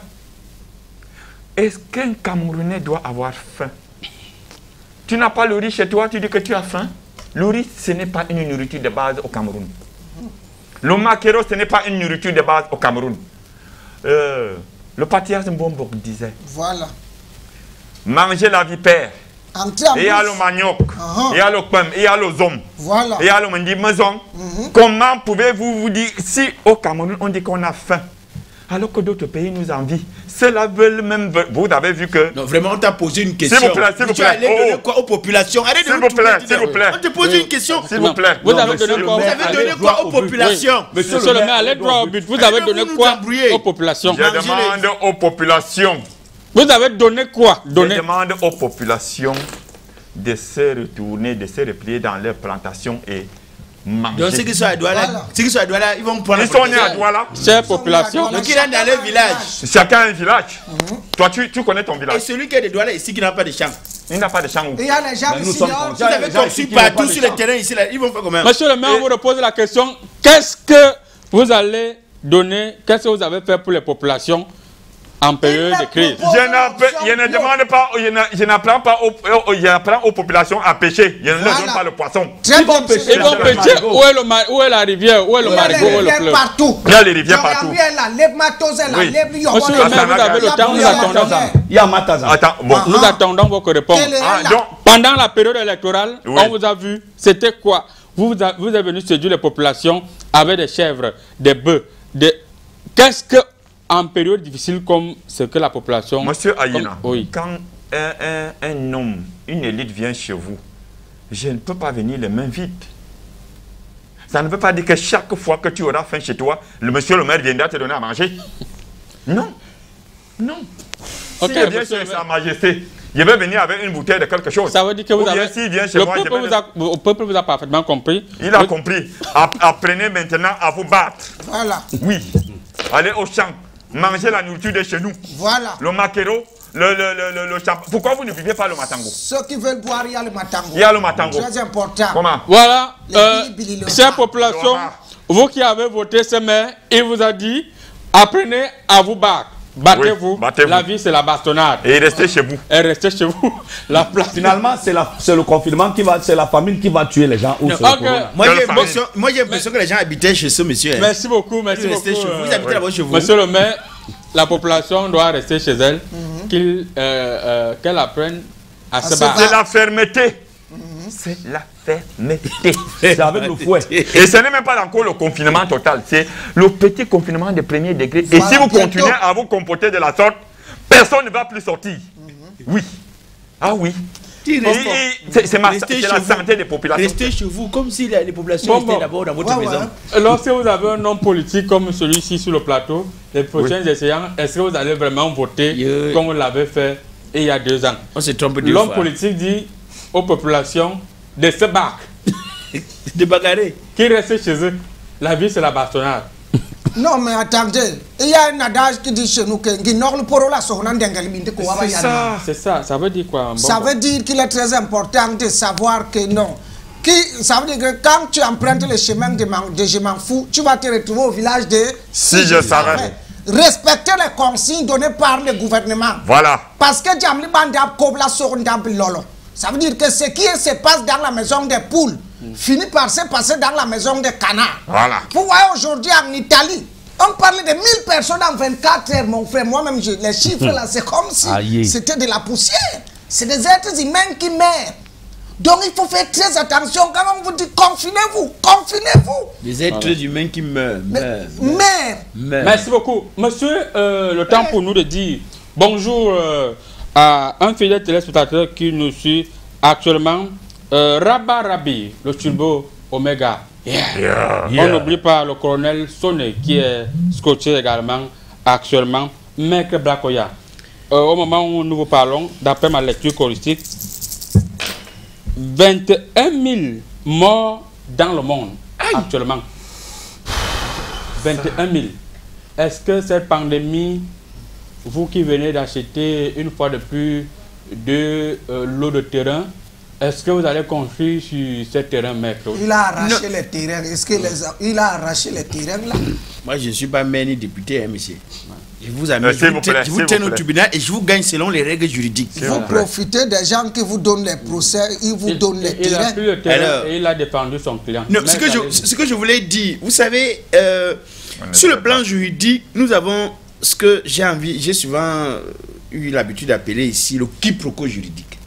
est-ce qu'un Camerounais doit avoir faim? Tu n'as pas le riz chez toi, tu dis que tu as faim? Le riz, ce n'est pas une nourriture de base au Cameroun. Le maquereau, ce n'est pas une nourriture de base au Cameroun. Le patriarche Mbombo disait, voilà. Manger la vipère, et il y a le manioc, il y a le pain, il y a le zom, voilà. il y a le mandi maison. Comment pouvez-vous vous dire, si au Cameroun on dit qu'on a faim, alors que d'autres pays nous envient? Cela veut même... Vous avez vu que... Non, vraiment, on t'a posé une question. S'il vous plaît, s'il vous plaît. Tu allais donner quoi aux populations? Arrête de s'il vous plaît, s'il vous plaît. On te pose une question. S'il vous plaît. Vous avez donné quoi? Vous avez donné quoi aux populations? Monsieur le maire, allez droit au but. Vous avez donné quoi aux populations? Je demande aux populations. Vous avez donné quoi? Je demande aux populations de se retourner, de se replier dans leurs plantations et manger. Donc ceux qui sont à Douala, ils vont prendre... Ils sont nés à Douala. Chère population. Donc ils sont dans leur village. Chacun a un village. Toi, tu connais ton village. Et celui qui est de Douala ici qui n'a pas de champ. Il n'a pas de champ. Il y a les gens ici. Vous avez construit partout sur le terrain ici. Ils vont faire comment? Monsieur le maire, on vous repose la question. Qu'est-ce que vous allez donner? Qu'est-ce que vous avez fait pour les populations en période de crise? Je n'apprends aux populations à pêcher. Je ne leur donne pas le poisson. Très bon, ils vont pêcher. Où est la rivière? Où est le marigot? Où est le fleuve? Partout. Il y a les rivières partout. Monsieur le maire, vous avez le temps, nous attendons. Il y a Mataza. Attends, bon. Nous attendons vos réponses. Donc, Pendant la période électorale, on vous a vu, c'était quoi? Vous êtes venu séduire les populations avec des chèvres, des bœufs. Qu'est-ce que, en période difficile comme ce que la population... Monsieur Ayina, oui. quand un homme, une élite vient chez vous, je ne peux pas venir les mains vides. Ça ne veut pas dire que chaque fois que tu auras faim chez toi, le monsieur le maire viendra te donner à manger. Non. Non. Ok, si bien sûr, Sa Majesté, je vais venir avec une bouteille de quelque chose. Ça veut dire que vous Ou bien avez... s'il vient chez le moi, peuple vous a parfaitement compris. Il a compris. Apprenez maintenant à vous battre. Voilà. Oui. Allez au champ. Mangez la nourriture de chez nous. Voilà. Le maquereau, le champagne. Pourquoi vous ne buvez pas le matango? Ceux qui veulent boire, il y a le matango. Il y a le matango. Très important. Comment? Voilà. Billy, Chère population, vous qui avez voté ce maire, il vous a dit, apprenez à vous battre. Battez-vous. Oui, battez-vous. La vie, c'est la bastonnade. Et restez chez vous. Et restez chez vous. La place. Finalement, c'est le confinement qui va, c'est la famine qui va tuer les gens. Ou c'est le Ok. corona. Moi, j'ai l'impression que les gens habitaient chez ce monsieur. Hein. Merci beaucoup, merci Vous beaucoup. restez chez vous. Vous habitez là-bas chez vous. Monsieur le maire, la population doit rester chez elle, qu'elle apprenne à se battre. C'est la fermeté. C'est la fermeté. C'est avec le fouet. Et ce n'est même pas encore le confinement total. C'est le petit confinement de premier degré. Et Voilà, si vous bientôt. continuez à vous comporter de la sorte, personne ne va plus sortir. Oui. Ah oui. C'est la santé des populations. Restez chez vous comme si les populations Bon, étaient bon. d'abord dans votre maison. Lorsque vous avez un homme politique comme celui-ci sur le plateau, les prochains échéants, est-ce que vous allez vraiment voter comme vous l'avez fait il y a 2 ans? On se trompe deux L'homme fois. politique dit aux populations de se battre, De bagarrer. qui restent chez eux. La vie, c'est la bastonnade. Non, mais attendez. Il y a un adage qui dit chez nous que C'est ça. Ça veut dire quoi? ça veut dire qu'il est très important de savoir que non. Ça veut dire que quand tu empruntes le chemin de Je m'en fous, tu vas te retrouver au village de Si je savais. Respecter les consignes données par le gouvernement. Voilà. Parce que ça veut dire que ce qui se passe dans la maison des poules finit par se passer dans la maison des canards. Voilà. Vous voyez aujourd'hui en Italie, on parlait de 1000 personnes en 24 heures, mon frère. Moi-même, les chiffres là, c'est comme si c'était de la poussière. C'est des êtres humains qui meurent. Donc il faut faire très attention quand on vous dit confinez-vous, confinez-vous. Des êtres humains qui meurent. Merci beaucoup. Monsieur, le temps pour nous de dire bonjour à un fidèle téléspectateur qui nous suit actuellement. Rabba Rabi, le turbo Omega. On n'oublie pas le colonel Soné qui est scotché également actuellement. Maître Blakoya. Au moment où nous vous parlons, d'après ma lecture choristique, 21 000 morts dans le monde actuellement. 21 000. Est-ce que cette pandémie, vous qui venez d'acheter une fois de plus de l'eau de terrain, est-ce que vous allez construire sur ce terrain, maître? Il a arraché les terrains. Est-ce que il a arraché les terrains là? Moi, je ne suis pas maire ni député, hein, monsieur. Je vous amène, je vous tiens au tribunal et je vous gagne selon les règles juridiques. Vous profitez des gens qui vous donnent les procès, ils vous donnent les terrains. Il a pris le terrain. Alors, et il a défendu son client. Non, ce que je voulais dire, vous savez, sur le plan juridique, nous avons ce que j'ai souvent eu l'habitude d'appeler ici le quiproquo juridique.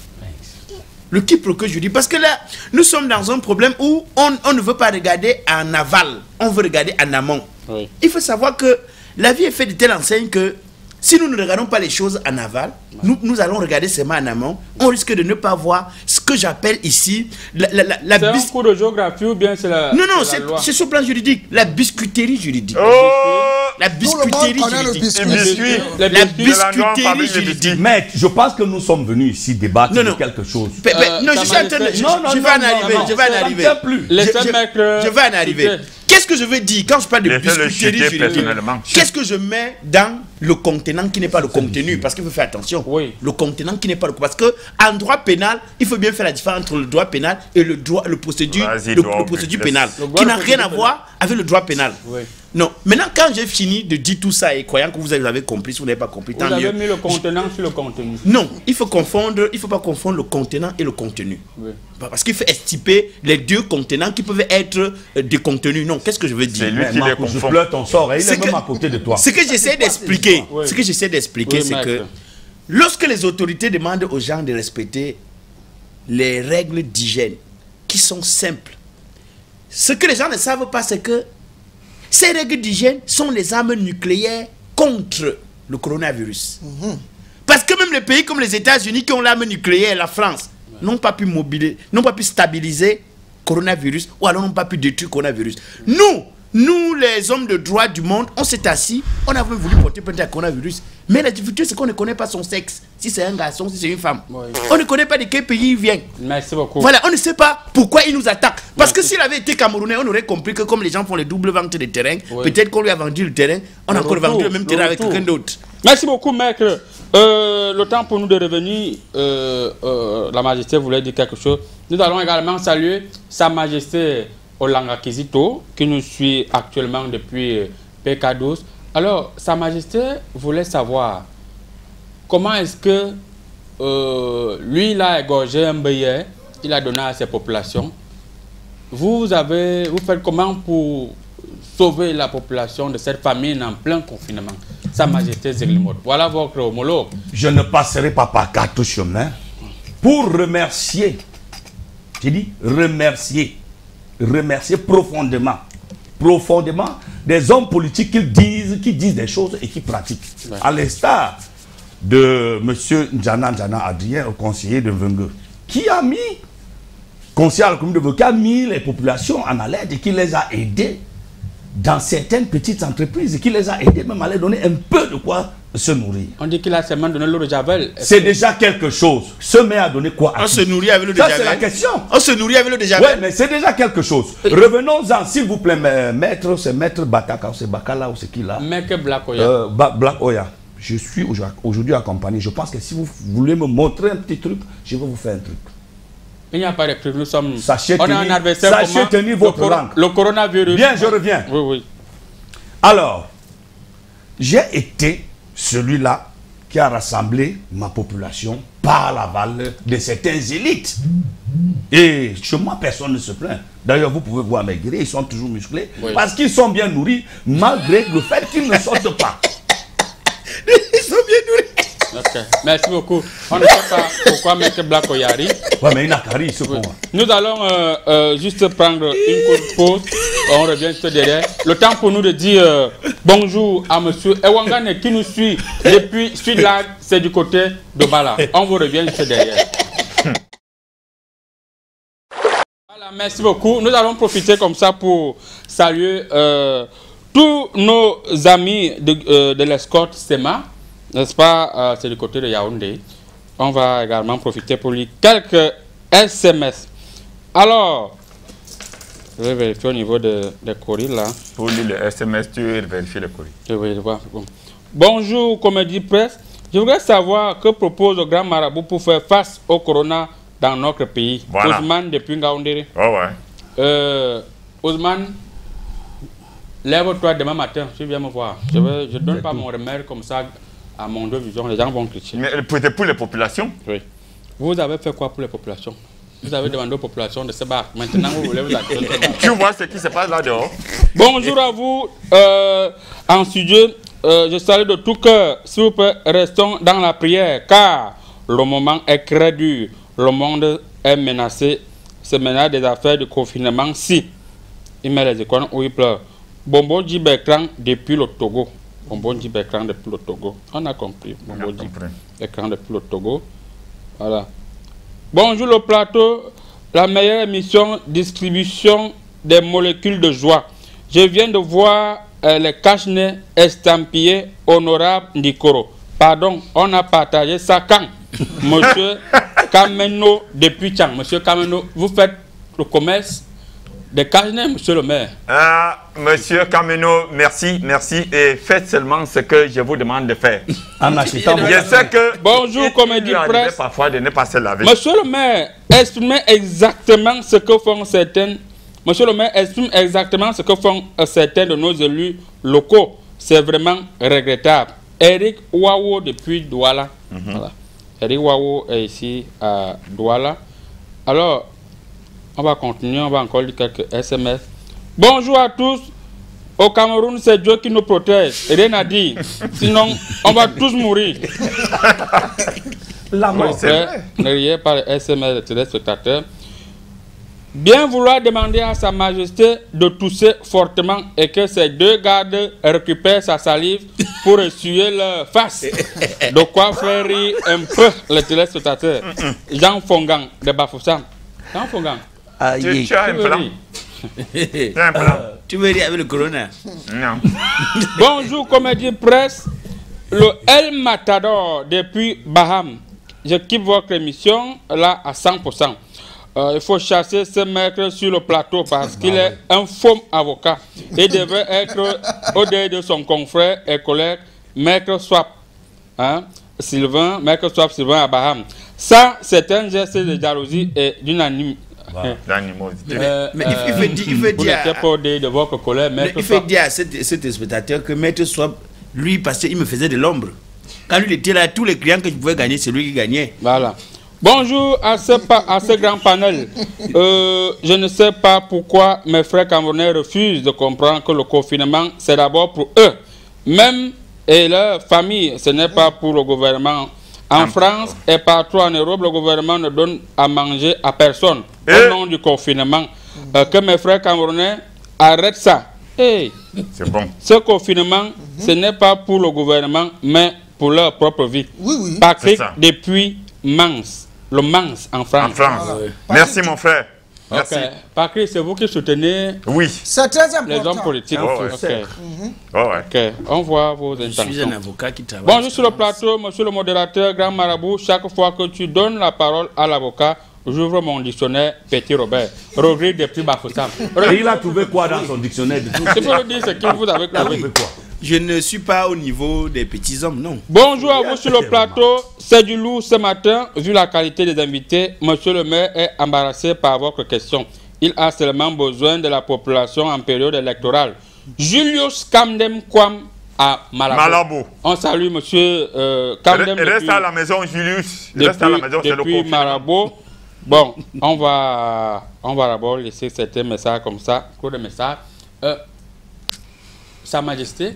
Le quiproquo juridique, parce que là, nous sommes dans un problème où on ne veut pas regarder en aval, on veut regarder en amont. Oui. Il faut savoir que la vie est faite de telle enseigne que si nous ne regardons pas les choses en aval, nous allons regarder seulement en amont, on risque de ne pas voir ce que j'appelle ici la c'est un cours de géographie ou bien c'est la Non, c'est la loi? c'est sur le plan juridique, la biscuiterie juridique. La biscuiterie juridique. La biscuiterie juridique. Mais je pense que nous sommes venus ici débattre de quelque chose. Non, je suis en train de... Je vais en arriver. Qu'est-ce que je veux dire quand je parle de biscuiterie juridique? Qu'est-ce que je mets dans le contenant qui n'est pas le contenu? Parce qu'il faut faire attention. Oui. Le contenant qui n'est pas le... Parce qu'en droit pénal, il faut bien faire la différence entre le droit pénal et le procédure pénal, qui n'a rien à voir avec le droit pénal. Oui. Non. Maintenant, quand j'ai fini de dire tout ça et croyant que vous avez compris, si vous n'avez pas compris, tant mieux. Vous avez mis le contenant sur le contenu. Non, il faut pas confondre le contenant et le contenu. Oui. Parce qu'il faut estiper les deux contenants qui peuvent être des contenus. Non, qu'est-ce que je veux dire? C'est lui qui les Je confond. pleure ton sort et il est même à côté de toi. Ce que j'essaie d'expliquer, Oui. c'est maître. que lorsque les autorités demandent aux gens de respecter les règles d'hygiène qui sont simples, ce que les gens ne savent pas, c'est que ces règles d'hygiène sont les armes nucléaires contre le coronavirus. Parce que même les pays comme les États-Unis qui ont l'arme nucléaire, la France, n'ont pas pu stabiliser coronavirus ou alors n'ont pas pu détruire coronavirus. Nous, nous, les hommes de droit du monde, on s'est assis, on avait voulu porter plainte à coronavirus. Mais la difficulté, c'est qu'on ne connaît pas son sexe. Si c'est un garçon, si c'est une femme. Oui. On ne connaît pas de quel pays il vient. Merci beaucoup. Voilà, on ne sait pas pourquoi il nous attaque. Parce que s'il avait été camerounais, on aurait compris que comme les gens font les doubles ventes de terrain, peut-être qu'on lui a vendu le terrain, on a encore vendu le même terrain avec quelqu'un d'autre. Merci beaucoup, maître. Le temps pour nous de revenir, la Majesté voulait dire quelque chose. Nous allons également saluer Sa Majesté Olanga Kizito, qui nous suit actuellement depuis PK12. Alors, Sa Majesté voulait savoir comment est-ce que lui, il a égorgé un bélier, il a donné à ses populations. Vous faites comment pour sauver la population de cette famine en plein confinement? Sa Majesté Zeglimot, voilà votre homologue. Je ne passerai pas par quatre chemins pour remercier, j'ai dit remercier profondément des hommes politiques qui disent des choses et qui pratiquent. Ouais. À l'instar de M. N'Djana Adrien, au conseiller de Mvengue, qui a mis, conseiller à la commune de Mvengue, qui a mis les populations en alerte et qui les a aidés dans certaines petites entreprises et qui les a aidés même à leur donner un peu de quoi se nourrir. On dit qu'il a seulement donné l'eau de Javel. C'est déjà quelque chose. Ce maire a donné quoi à on se nourrit avec l'eau de Javel. Ça, c'est la question. On se nourrit avec l'eau de Javel. Oui, mais c'est déjà quelque chose. Revenons-en, s'il vous plaît, maître, c'est maître Bataka, c'est Bakala ou c'est qui là? Maître Black Oya. Black Oya. Je suis aujourd'hui accompagné. Je pense que si vous voulez me montrer un petit truc, je vais vous faire un truc. Il n'y a pas de prix. Nous sommes. Sachez on a un adversaire. Sachez tenir votre langue. Le coronavirus. Bien, je reviens. Oui, oui. Alors, j'ai été celui-là qui a rassemblé ma population par l'aval de certaines élites. Et chez moi, personne ne se plaint. D'ailleurs, vous pouvez voir mes guerriers, ils sont toujours musclés, oui, parce qu'ils sont bien nourris, malgré le fait qu'ils ne sortent pas. Ils sont bien nourris. Okay. Merci beaucoup. On ne sait pas pourquoi M. Black Oyari. Ouais, mais il n'a qu'à rire, ce qu'on. Nous allons juste prendre une courte pause. On revient juste derrière. Le temps pour nous de dire bonjour à M. Ewangane qui nous suit depuis Sud-Lag, c'est du côté de Bala. On vous revient juste derrière. Voilà, merci beaucoup. Nous allons profiter comme ça pour saluer tous nos amis de l'escorte SEMA. N'est-ce pas, c'est du côté de Yaoundé. On va également profiter pour lire quelques SMS. Alors, je vais vérifier au niveau des courriers là. Pour lire les SMS, tu vérifies les courriers. Oui, je vois. Bon. Bonjour, Comédie Presse. Je voudrais savoir que propose le grand marabout pour faire face au corona dans notre pays. Voilà. Ousmane depuis Ngaoundéré. Oh ouais. Ousmane, lève-toi demain matin, tu viens me voir. Je ne donne pas mon remède comme ça. À mon deux vision, les gens vont critiquer. Mais peut-être pour les populations? Oui. Vous avez fait quoi pour les populations? Vous avez demandé aux populations de se battre. Maintenant, vous voulez vous accueillir. Tu vois ce qui se passe là dehors? Bonjour à vous, en studio. Je salue de tout cœur. S'il vous plaît, restons dans la prière, car le moment est très dur. Le monde est menacé. C'est maintenant des affaires de confinement. Si il met les icônes où il pleure. Bombo dit Bertrand depuis le Togo. Bonbon dit Bertrand depuis le Togo. On a compris. Bonbon dit Bertrand depuis le Togo. Voilà. Bonjour le plateau. La meilleure émission distribution des molécules de joie. Je viens de voir les cache-nez estampillés honorable Ndikoro. Pardon, on a partagé ça quand? Monsieur Kameno depuis Tchang. Monsieur Kameno, vous faites le commerce des cache-nez, monsieur le maire? Monsieur Kameno, merci, merci. Et faites seulement ce que je vous demande de faire. En achetant. Je sais que... Bonjour, Comédie Presse. Parfois de ne pas se laver. Monsieur le maire, exprimez exactement ce que font certaines... Monsieur le maire, exprime exactement ce que font certains de nos élus locaux. C'est vraiment regrettable. Eric Wawo depuis Douala. Voilà. Eric Wawo est ici à Douala. Alors... on va continuer, on va encore lire quelques SMS. Bonjour à tous. Au Cameroun, c'est Dieu qui nous protège. Rien à dire. Sinon, on va tous mourir. La mort, c'est vrai. Ne riez pas les SMS des téléspectateurs. Bien vouloir demander à Sa Majesté de tousser fortement et que ces deux gardes récupèrent sa salive pour essuyer leur face. De quoi faire rire un peu les téléspectateurs. Jean Fongang de Bafoussam. Jean Fongang. Tu as un plan? C'est un plan. Tu veux dire avec le corona? Non. Bonjour, comédie presse. Le El Matador depuis Baham. Je kiffe votre émission là à 100%. Il faut chasser ce maître sur le plateau parce qu'il est un faux avocat. Il devrait être au-delà de son confrère et collègue Maître Swap. Hein? Sylvain, Maître Swap Sylvain à Baham. Ça, c'est un geste de jalousie et d'une D'animosité. Mais il fait dire de votre collègue Maître il fait Swap. dire à cet spectateur que Maître Swap, lui, parce qu'il me faisait de l'ombre. Quand lui était là, tous les clients que je pouvais gagner, c'est lui qui gagnait. Voilà. Bonjour à ce grand panel. Je ne sais pas pourquoi mes frères camerounais refusent de comprendre que le confinement, c'est d'abord pour eux. Même et leur famille, ce n'est pas pour le gouvernement. En France et partout en Europe, le gouvernement ne donne à manger à personne au nom du confinement. Que mes frères camerounais arrêtent ça. Hey, c'est bon. Ce confinement, ce n'est pas pour le gouvernement, mais pour leur propre vie. Oui, oui. Patrick depuis Mans, le Mans en France. En France. Merci mon frère. Merci. Okay. Patrick, c'est vous qui soutenez c'est très important. les hommes politiques. Ok. On voit vos intentions. Je suis un avocat qui travaille. Bonjour sur le plateau, monsieur le modérateur, grand marabout. Chaque fois que tu donnes la parole à l'avocat, j'ouvre mon dictionnaire Petit Robert. Regret depuis Bafoussam. Et il a trouvé quoi dans son dictionnaire? Il faut le dire, c'est que vous avez trouvé quoi? Je ne suis pas au niveau des petits hommes, non. Bonjour à vous sur le plateau. C'est du lourd ce matin. Vu la qualité des invités, monsieur le maire est embarrassé par votre question. Il a seulement besoin de la population en période électorale. Julius Kamdem Kwam à Malabo. On salue monsieur Kamdem. Reste à la maison, Julius. Reste à la maison, c'est le depuis Malabo. Bon, on va d'abord laisser certains messages comme ça. Cours de message. Sa Majesté,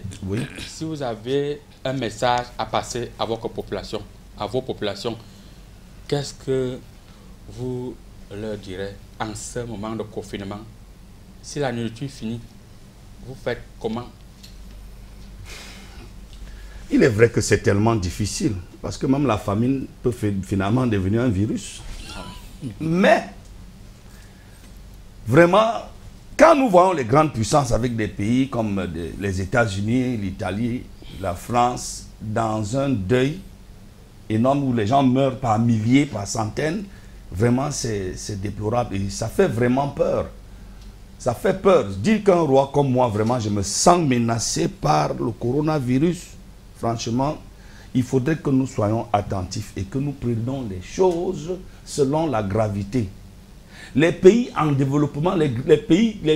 si vous avez un message à passer à votre population, à vos populations, qu'est-ce que vous leur direz en ce moment de confinement? Si la nourriture finit, vous faites comment? Il est vrai que c'est tellement difficile, parce que même la famine peut finalement devenir un virus. Mais, vraiment, quand nous voyons les grandes puissances avec des pays comme les États-Unis, l'Italie, la France, dans un deuil énorme où les gens meurent par milliers, par centaines, vraiment c'est déplorable et ça fait vraiment peur. Ça fait peur. Dire qu'un roi comme moi, vraiment, je me sens menacé par le coronavirus, franchement, il faudrait que nous soyons attentifs et que nous prenions les choses selon la gravité. Les pays en développement, les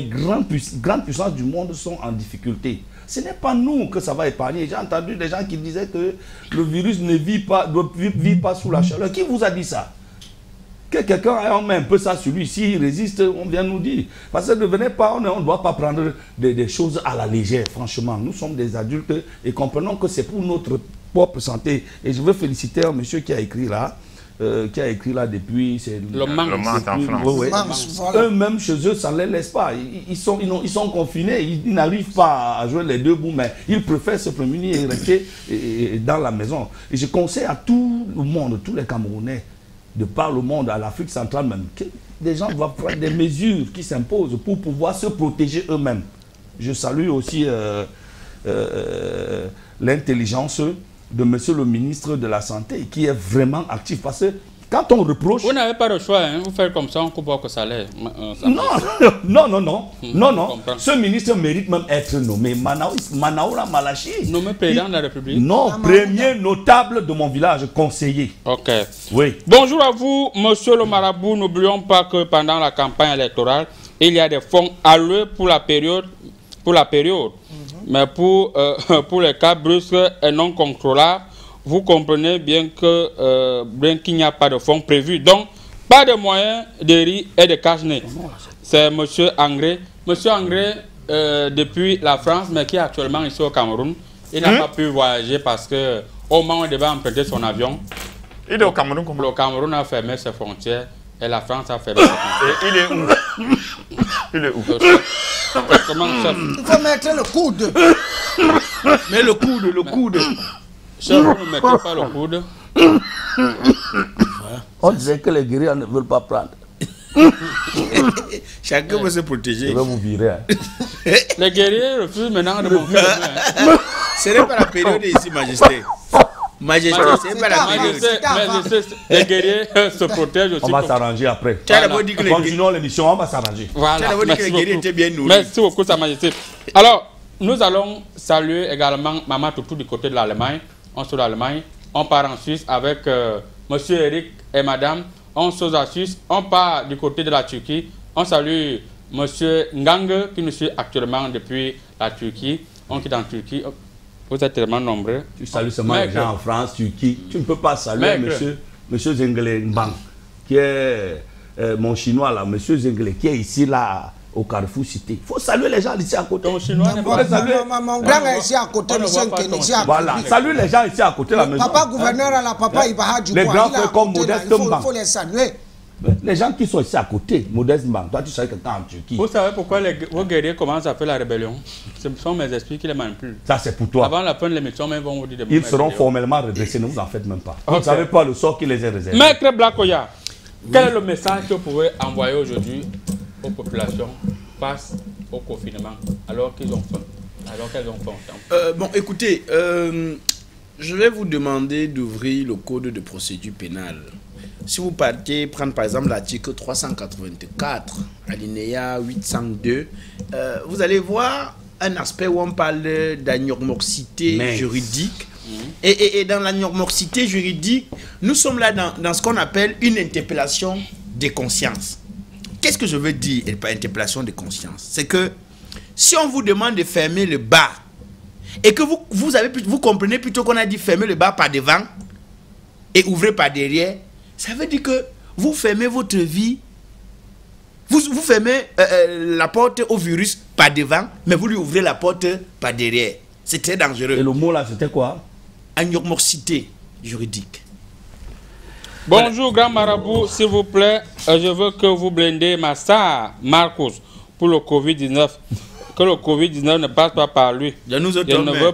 grandes puissances du monde sont en difficulté. Ce n'est pas nous que ça va épargner. J'ai entendu des gens qui disaient que le virus ne vit pas sous la chaleur. Qui vous a dit ça? Que quelqu'un ait en main un peu ça sur lui. S'il résiste, on vient nous dire. Parce que ne venez pas, on ne doit pas prendre des choses à la légère, franchement. Nous sommes des adultes et comprenons que c'est pour notre propre santé. Et je veux féliciter un monsieur qui a écrit là. Depuis le Mans en France. Eux-mêmes chez eux, ça ne les laisse pas. Ils sont confinés, ils n'arrivent pas à jouer les deux bouts, mais ils préfèrent se prémunir et rester dans la maison. Et je conseille à tout le monde, tous les Camerounais, de par le monde, à l'Afrique centrale même, que des gens doivent prendre des mesures qui s'imposent pour pouvoir se protéger eux-mêmes. Je salue aussi l'intelligence de monsieur le ministre de la Santé, qui est vraiment actif. Parce que quand on reproche... Vous n'avez pas le choix, hein? Vous faites comme ça, on coupe votre salaire. Non. Ce ministre mérite même être nommé. Manaoula Malachi. Nommé président de la République? Non, premier notable de mon village, conseiller. Ok. Oui. Bonjour à vous, monsieur le marabout. N'oublions pas que pendant la campagne électorale, il y a des fonds alloués pour la période. Mais pour les cas brusques et non contrôlables, vous comprenez bien qu'il n'y a pas de fonds prévus. Donc, pas de moyens de riz et de cache-nez. C'est M. Angré. M. Angré, depuis la France, mais qui est actuellement ici au Cameroun, il n'a pas pu voyager parce qu'au moment où il devait emprunter son avion, il est au Cameroun. Le Cameroun a fermé ses frontières et la France a fermé ses frontières. Et il est où? Il est où? Comment ça? Il faut mettre le coude. Mais le coude. Chef, vous ne mettez pas le coude. On disait que les guerriers ne veulent pas prendre. Chacun veut se protéger. Je vais vous virer. Hein. Les guerriers refusent maintenant de montrer le main. Ce n'est pas la période ici, Majesté. Majesté, c'est pas la période. Les guerriers se protègent aussi. On va s'arranger après. Tu as d'abord dit que les guerriers... Continuons l'émission, on va s'arranger. Voilà. Merci beaucoup. Merci beaucoup, Sa Majesté. Alors, nous allons saluer également Maman Toutou du côté de l'Allemagne. On sort d'Allemagne. On part en Suisse avec Monsieur Eric et Madame. On sort en Suisse. On part du côté de la Turquie. On salue Monsieur Ngang qui nous suit actuellement depuis la Turquie. On quitte en Turquie. Vous êtes tellement nombreux. Tu salues seulement les gens en France, Turquie. Tu ne peux pas saluer monsieur Zengele Mbang, qui est mon chinois là, monsieur Zengele, qui est ici là au Carrefour Cité. Il faut saluer les gens ici à côté. Ton chinois n'est pas saluer. Mon grand est ici à côté, monsieur Nkene ici à côté. Voilà, salue les gens ici à côté de la maison. Papa gouverneur à la papa Ibaha du les grands frères comme Modeste Mbang. Il faut les saluer. Les gens qui sont ici à côté, Modeste Mbang, toi tu sais que tu es en Turquie. Vous savez pourquoi vos guerriers commencent à faire la rébellion? Ce sont mes esprits qui les manipulent. Ça c'est pour toi. Avant la fin de l'émission, ils vont vous dire des Ils seront formellement redressés, ne vous en faites même pas. Okay. Vous ne savez pas le sort qui les est réservé. Maître Blakoya, quel est le message que vous pouvez envoyer aujourd'hui aux populations face au confinement alors qu'ils ont faim, alors qu'elles ont faim? Bon, écoutez, je vais vous demander d'ouvrir le code de procédure pénale. Si vous partez prendre par exemple l'article 384, alinéa 802, vous allez voir un aspect où on parle d'anormosité juridique. Et dans l'anormosité juridique, nous sommes là dans ce qu'on appelle une interpellation de conscience. Qu'est-ce que je veux dire par interpellation de conscience? C'est que si on vous demande de fermer le bar et que vous comprenez plutôt qu'on a dit fermer le bar par devant et ouvrir par derrière, ça veut dire que vous fermez votre vie, vous fermez la porte au virus par devant, mais vous lui ouvrez la porte par derrière. C'est très dangereux. Et le mot là, c'était quoi? Anormosité juridique. Bonjour, grand marabout, s'il vous plaît, je veux que vous blindez ma star, Marcos, pour le Covid-19. Que le Covid-19 ne passe pas par lui. Je ne veux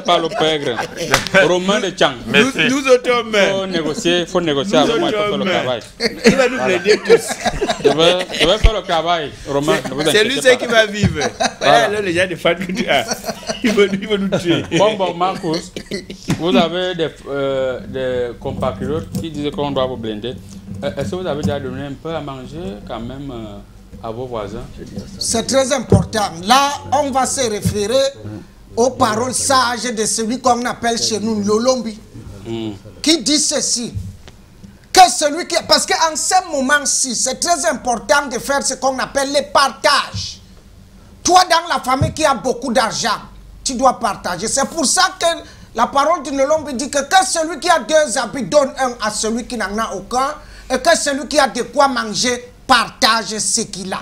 pas le perdre. Romain de Chang. Nous autres hommes. Il faut négocier avec moi pour faire le travail. Il va nous blender tous. Je vais faire le travail, Romain. C'est lui qui va vivre. Voilà. Là, les gens de fans que tu as. Il va nous tuer. Bon, Marcos, vous avez des compatriotes qui disent qu'on doit vous blinder. Est-ce que vous avez déjà donné un peu à manger quand même à vos voisins? C'est très important. Là, on va se référer aux paroles sages de celui qu'on appelle chez nous Lolombi, qui dit ceci, que celui qui... Parce qu'en ce moment-ci, c'est très important de faire ce qu'on appelle les partages. Toi, dans la famille qui a beaucoup d'argent, tu dois partager. C'est pour ça que la parole de Lolombi dit que celui qui a 2 habits donne un à celui qui n'en a aucun, et que celui qui a de quoi manger partage ce qu'il a.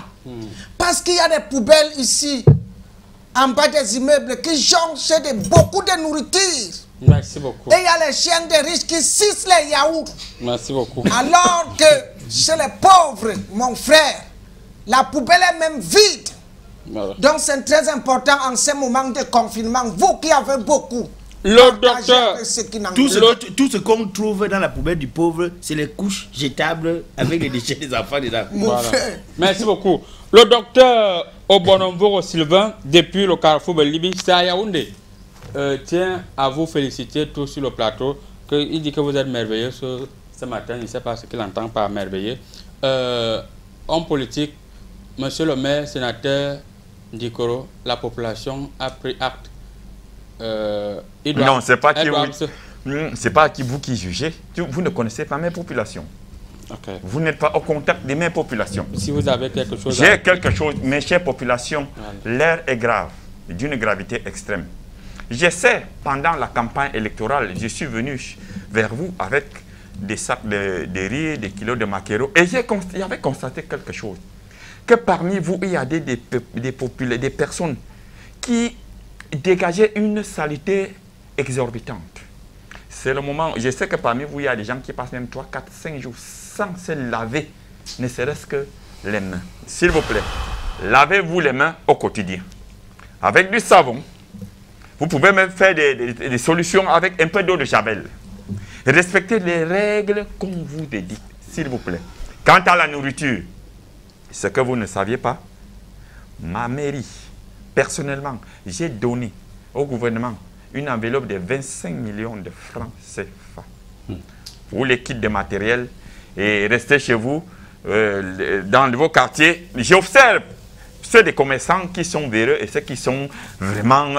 Parce qu'il y a des poubelles ici, en bas des immeubles, qui jonchent beaucoup de nourriture. Merci beaucoup. Et il y a les chiens des riches qui sucent les yaourts. Merci beaucoup. Alors que chez les pauvres, mon frère, la poubelle est même vide. Voilà. Donc c'est très important en ce moment de confinement, vous qui avez beaucoup. Le docteur, tout ce qu'on trouve dans la poubelle du pauvre, c'est les couches jetables avec les déchets des enfants dedans. Voilà. Merci beaucoup. Le docteur Obonomvoro Sylvain, depuis le Carrefour de Libye, c'est à Yaoundé, tient à vous féliciter tous sur le plateau. Il dit que vous êtes merveilleux ce matin. Il ne sait pas ce qu'il entend par merveilleux. Homme politique, monsieur le maire, sénateur Dikoro, la population a pris acte. Non, c'est pas vous qui jugez. Vous ne connaissez pas mes populations. Okay. Vous n'êtes pas au contact de mes populations. Si vous avez quelque chose... J'ai quelque chose, mes chères populations, l'air est grave, d'une gravité extrême. J'essaie, pendant la campagne électorale, je suis venu vers vous avec des sacs de riz, des kilos de maquereau, et j'avais constaté quelque chose. Que parmi vous, il y a des personnes qui dégageaient une saleté exorbitante. C'est le moment, je sais que parmi vous, il y a des gens qui passent même 3, 4, 5 jours sans se laver, ne serait-ce que les mains. S'il vous plaît, lavez-vous les mains au quotidien. Avec du savon, vous pouvez même faire des solutions avec un peu d'eau de javel. Respectez les règles qu'on vous dédie, s'il vous plaît. Quant à la nourriture, ce que vous ne saviez pas, ma mairie, personnellement, j'ai donné au gouvernement une enveloppe de 25 millions de francs CFA pour les kits de matériel et restez chez vous, dans vos quartiers. J'observe ceux des commerçants qui sont véreux et ceux qui sont vraiment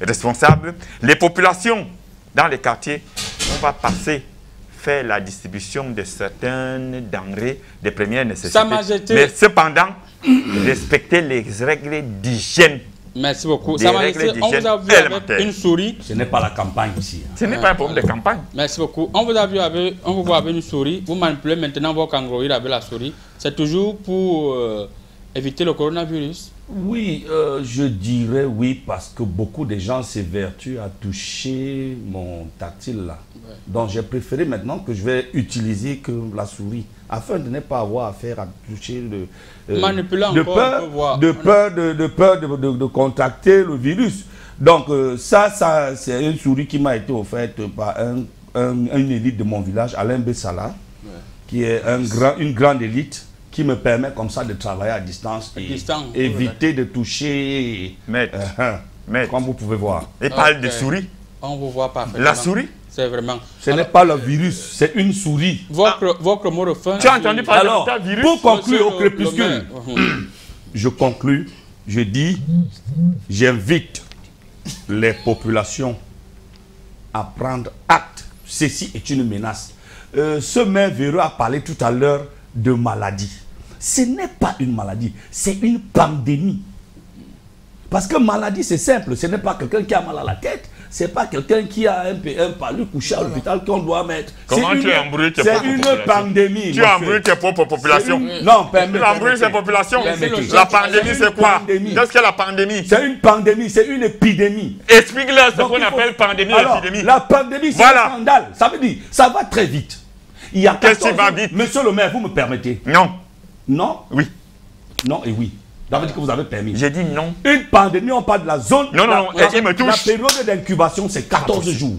responsables. Les populations dans les quartiers, on va passer faire la distribution de certaines denrées de première nécessité. Sa Majesté. Mais cependant, respecter les règles d'hygiène. Merci beaucoup. Sa Majesté, on vous a vu avec une souris. Ce n'est pas la campagne ici. Ce n'est pas un problème de campagne. Merci beaucoup. On vous a vu avec, on vous voit avec une souris. Vous manipulez maintenant vos kangourous avec la souris. C'est toujours pour éviter le coronavirus? Oui, je dirais oui, parce que beaucoup de gens s'évertuent à toucher mon tactile là. Ouais. Donc j'ai préféré maintenant que je vais utiliser que la souris, afin de ne pas avoir affaire à toucher le... manipulant de peur de contracter le virus. Donc ça c'est une souris qui m'a été offerte par une élite de mon village, Alain Bessala, ouais, qui est une grande élite, qui me permet comme ça de travailler à distance et éviter de toucher, Maître, comme vous pouvez voir. Et parle de souris. On vous voit parfaitement. La souris? C'est vraiment... Ce n'est pas le virus, c'est une souris. Votre mot de fin... Tu as entendu parler de virus? Pour conclure au crépuscule, je conclue, je dis, j'invite les populations à prendre acte. Ceci est une menace. Ce maire véreux a parlé tout à l'heure de maladie. Ce n'est pas une maladie, c'est une pandémie. Parce que maladie, c'est simple. Ce n'est pas quelqu'un qui a mal à la tête. Ce n'est pas quelqu'un qui a un palu couché à l'hôpital qu'on doit mettre. Comment tu as embrouillé tes propres populations? C'est une pandémie. Tu as embrouillé tes propres populations. Non, permettez. Tu as embrouillé ces populations. La pandémie, c'est quoi? Qu'est-ce que la pandémie? C'est une pandémie, c'est une épidémie. Explique-leur ce qu'on appelle pandémie et épidémie. La pandémie, c'est un scandale. Ça veut dire, ça va très vite. Il y a 14 jours. Monsieur le maire, vous me permettez? Non. Non? Oui. Non et oui. Ça veut dire que vous avez permis. J'ai dit non. Une pandémie, on parle de la zone. Non, non, non, il me touche. La période d'incubation, c'est 14 jours.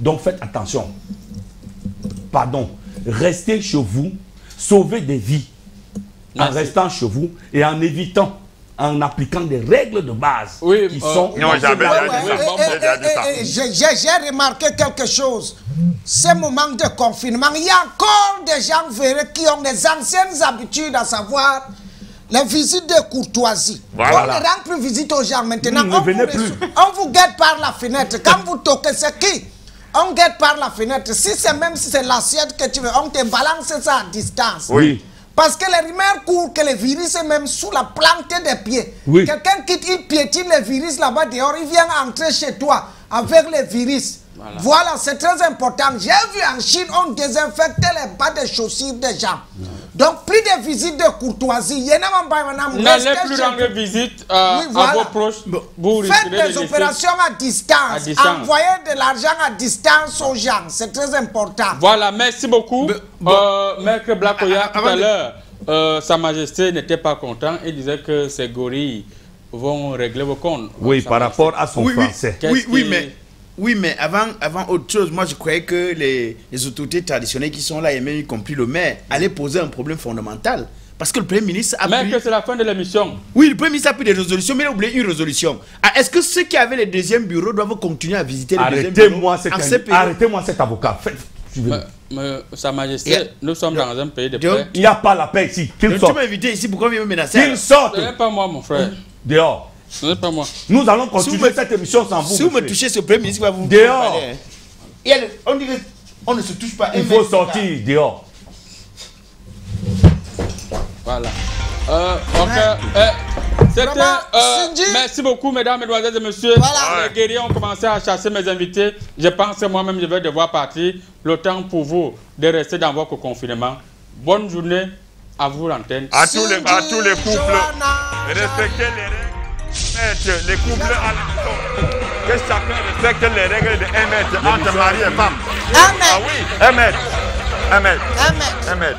Donc faites attention. Pardon. Restez chez vous, sauvez des vies. En restant chez vous et en évitant, en appliquant des règles de base qui sont... Non, j'avais j'ai remarqué quelque chose. Ce moment de confinement, il y a encore des gens véreux qui ont des anciennes habitudes, à savoir les visites de courtoisie. Voilà. On ne rend plus visite aux gens maintenant. On vous guette par la fenêtre. Quand vous toquez, c'est qui? On guette par la fenêtre. Si c'est même si c'est l'assiette que tu veux, on te balance ça à distance. Oui. Parce que les rumeurs courent que le virus est même sous la plante des pieds. Oui. Quelqu'un quitte, il piétine le virus là-bas dehors, il vient entrer chez toi avec le virus. Voilà, c'est très important. J'ai vu en Chine, on désinfectait les bas des chaussures des gens. Donc, plus de visites de courtoisie. N'allez plus rendre visite à vos proches. Faites des opérations à distance. Envoyez de l'argent à distance aux gens. C'est très important. Voilà, merci beaucoup. Maître Blakoya, tout à l'heure, Sa Majesté n'était pas content. Il disait que ces gorilles vont régler vos comptes. Oui, par rapport à son français. Oui, mais avant autre chose, moi je croyais que les autorités traditionnelles qui sont là, et même y compris le maire, allaient poser un problème fondamental. Parce que le Premier ministre a pris... Mais que c'est la fin de l'émission. Oui, le Premier ministre a pris des résolutions, mais il a oublié une résolution. Est-ce que ceux qui avaient le deuxième bureau doivent continuer à visiter le deuxième bureau? Arrêtez-moi cet avocat. Sa Majesté, nous sommes dans un pays de paix. Il n'y a pas la paix ici. Qu'il sorte. Tu m'as invité ici, pourquoi il me menacer? Qu'il sorte. Ce n'est pas moi, mon frère. Dehors. Ce n'est pas moi. Nous allons continuer cette émission sans vous. Si vous me touchez, ce Premier ministre va vous... Dehors. On dirait... On ne se touche pas. Il faut sortir dehors. Voilà. Merci beaucoup, mesdames, mesdemoiselles et messieurs. Les guerriers ont commencé à chasser mes invités. Je pense que moi-même, je vais devoir partir. Le temps pour vous de rester dans votre confinement. Bonne journée. À vous, l'antenne. À tous les couples, respectez les règles. Les couples à la maison. Que chacun respecte les règles de 1 mètre entre mari et femme. 1 mètre. Ah oui, 1 mètre. 1 mètre. 1 mètre. 1 mètre.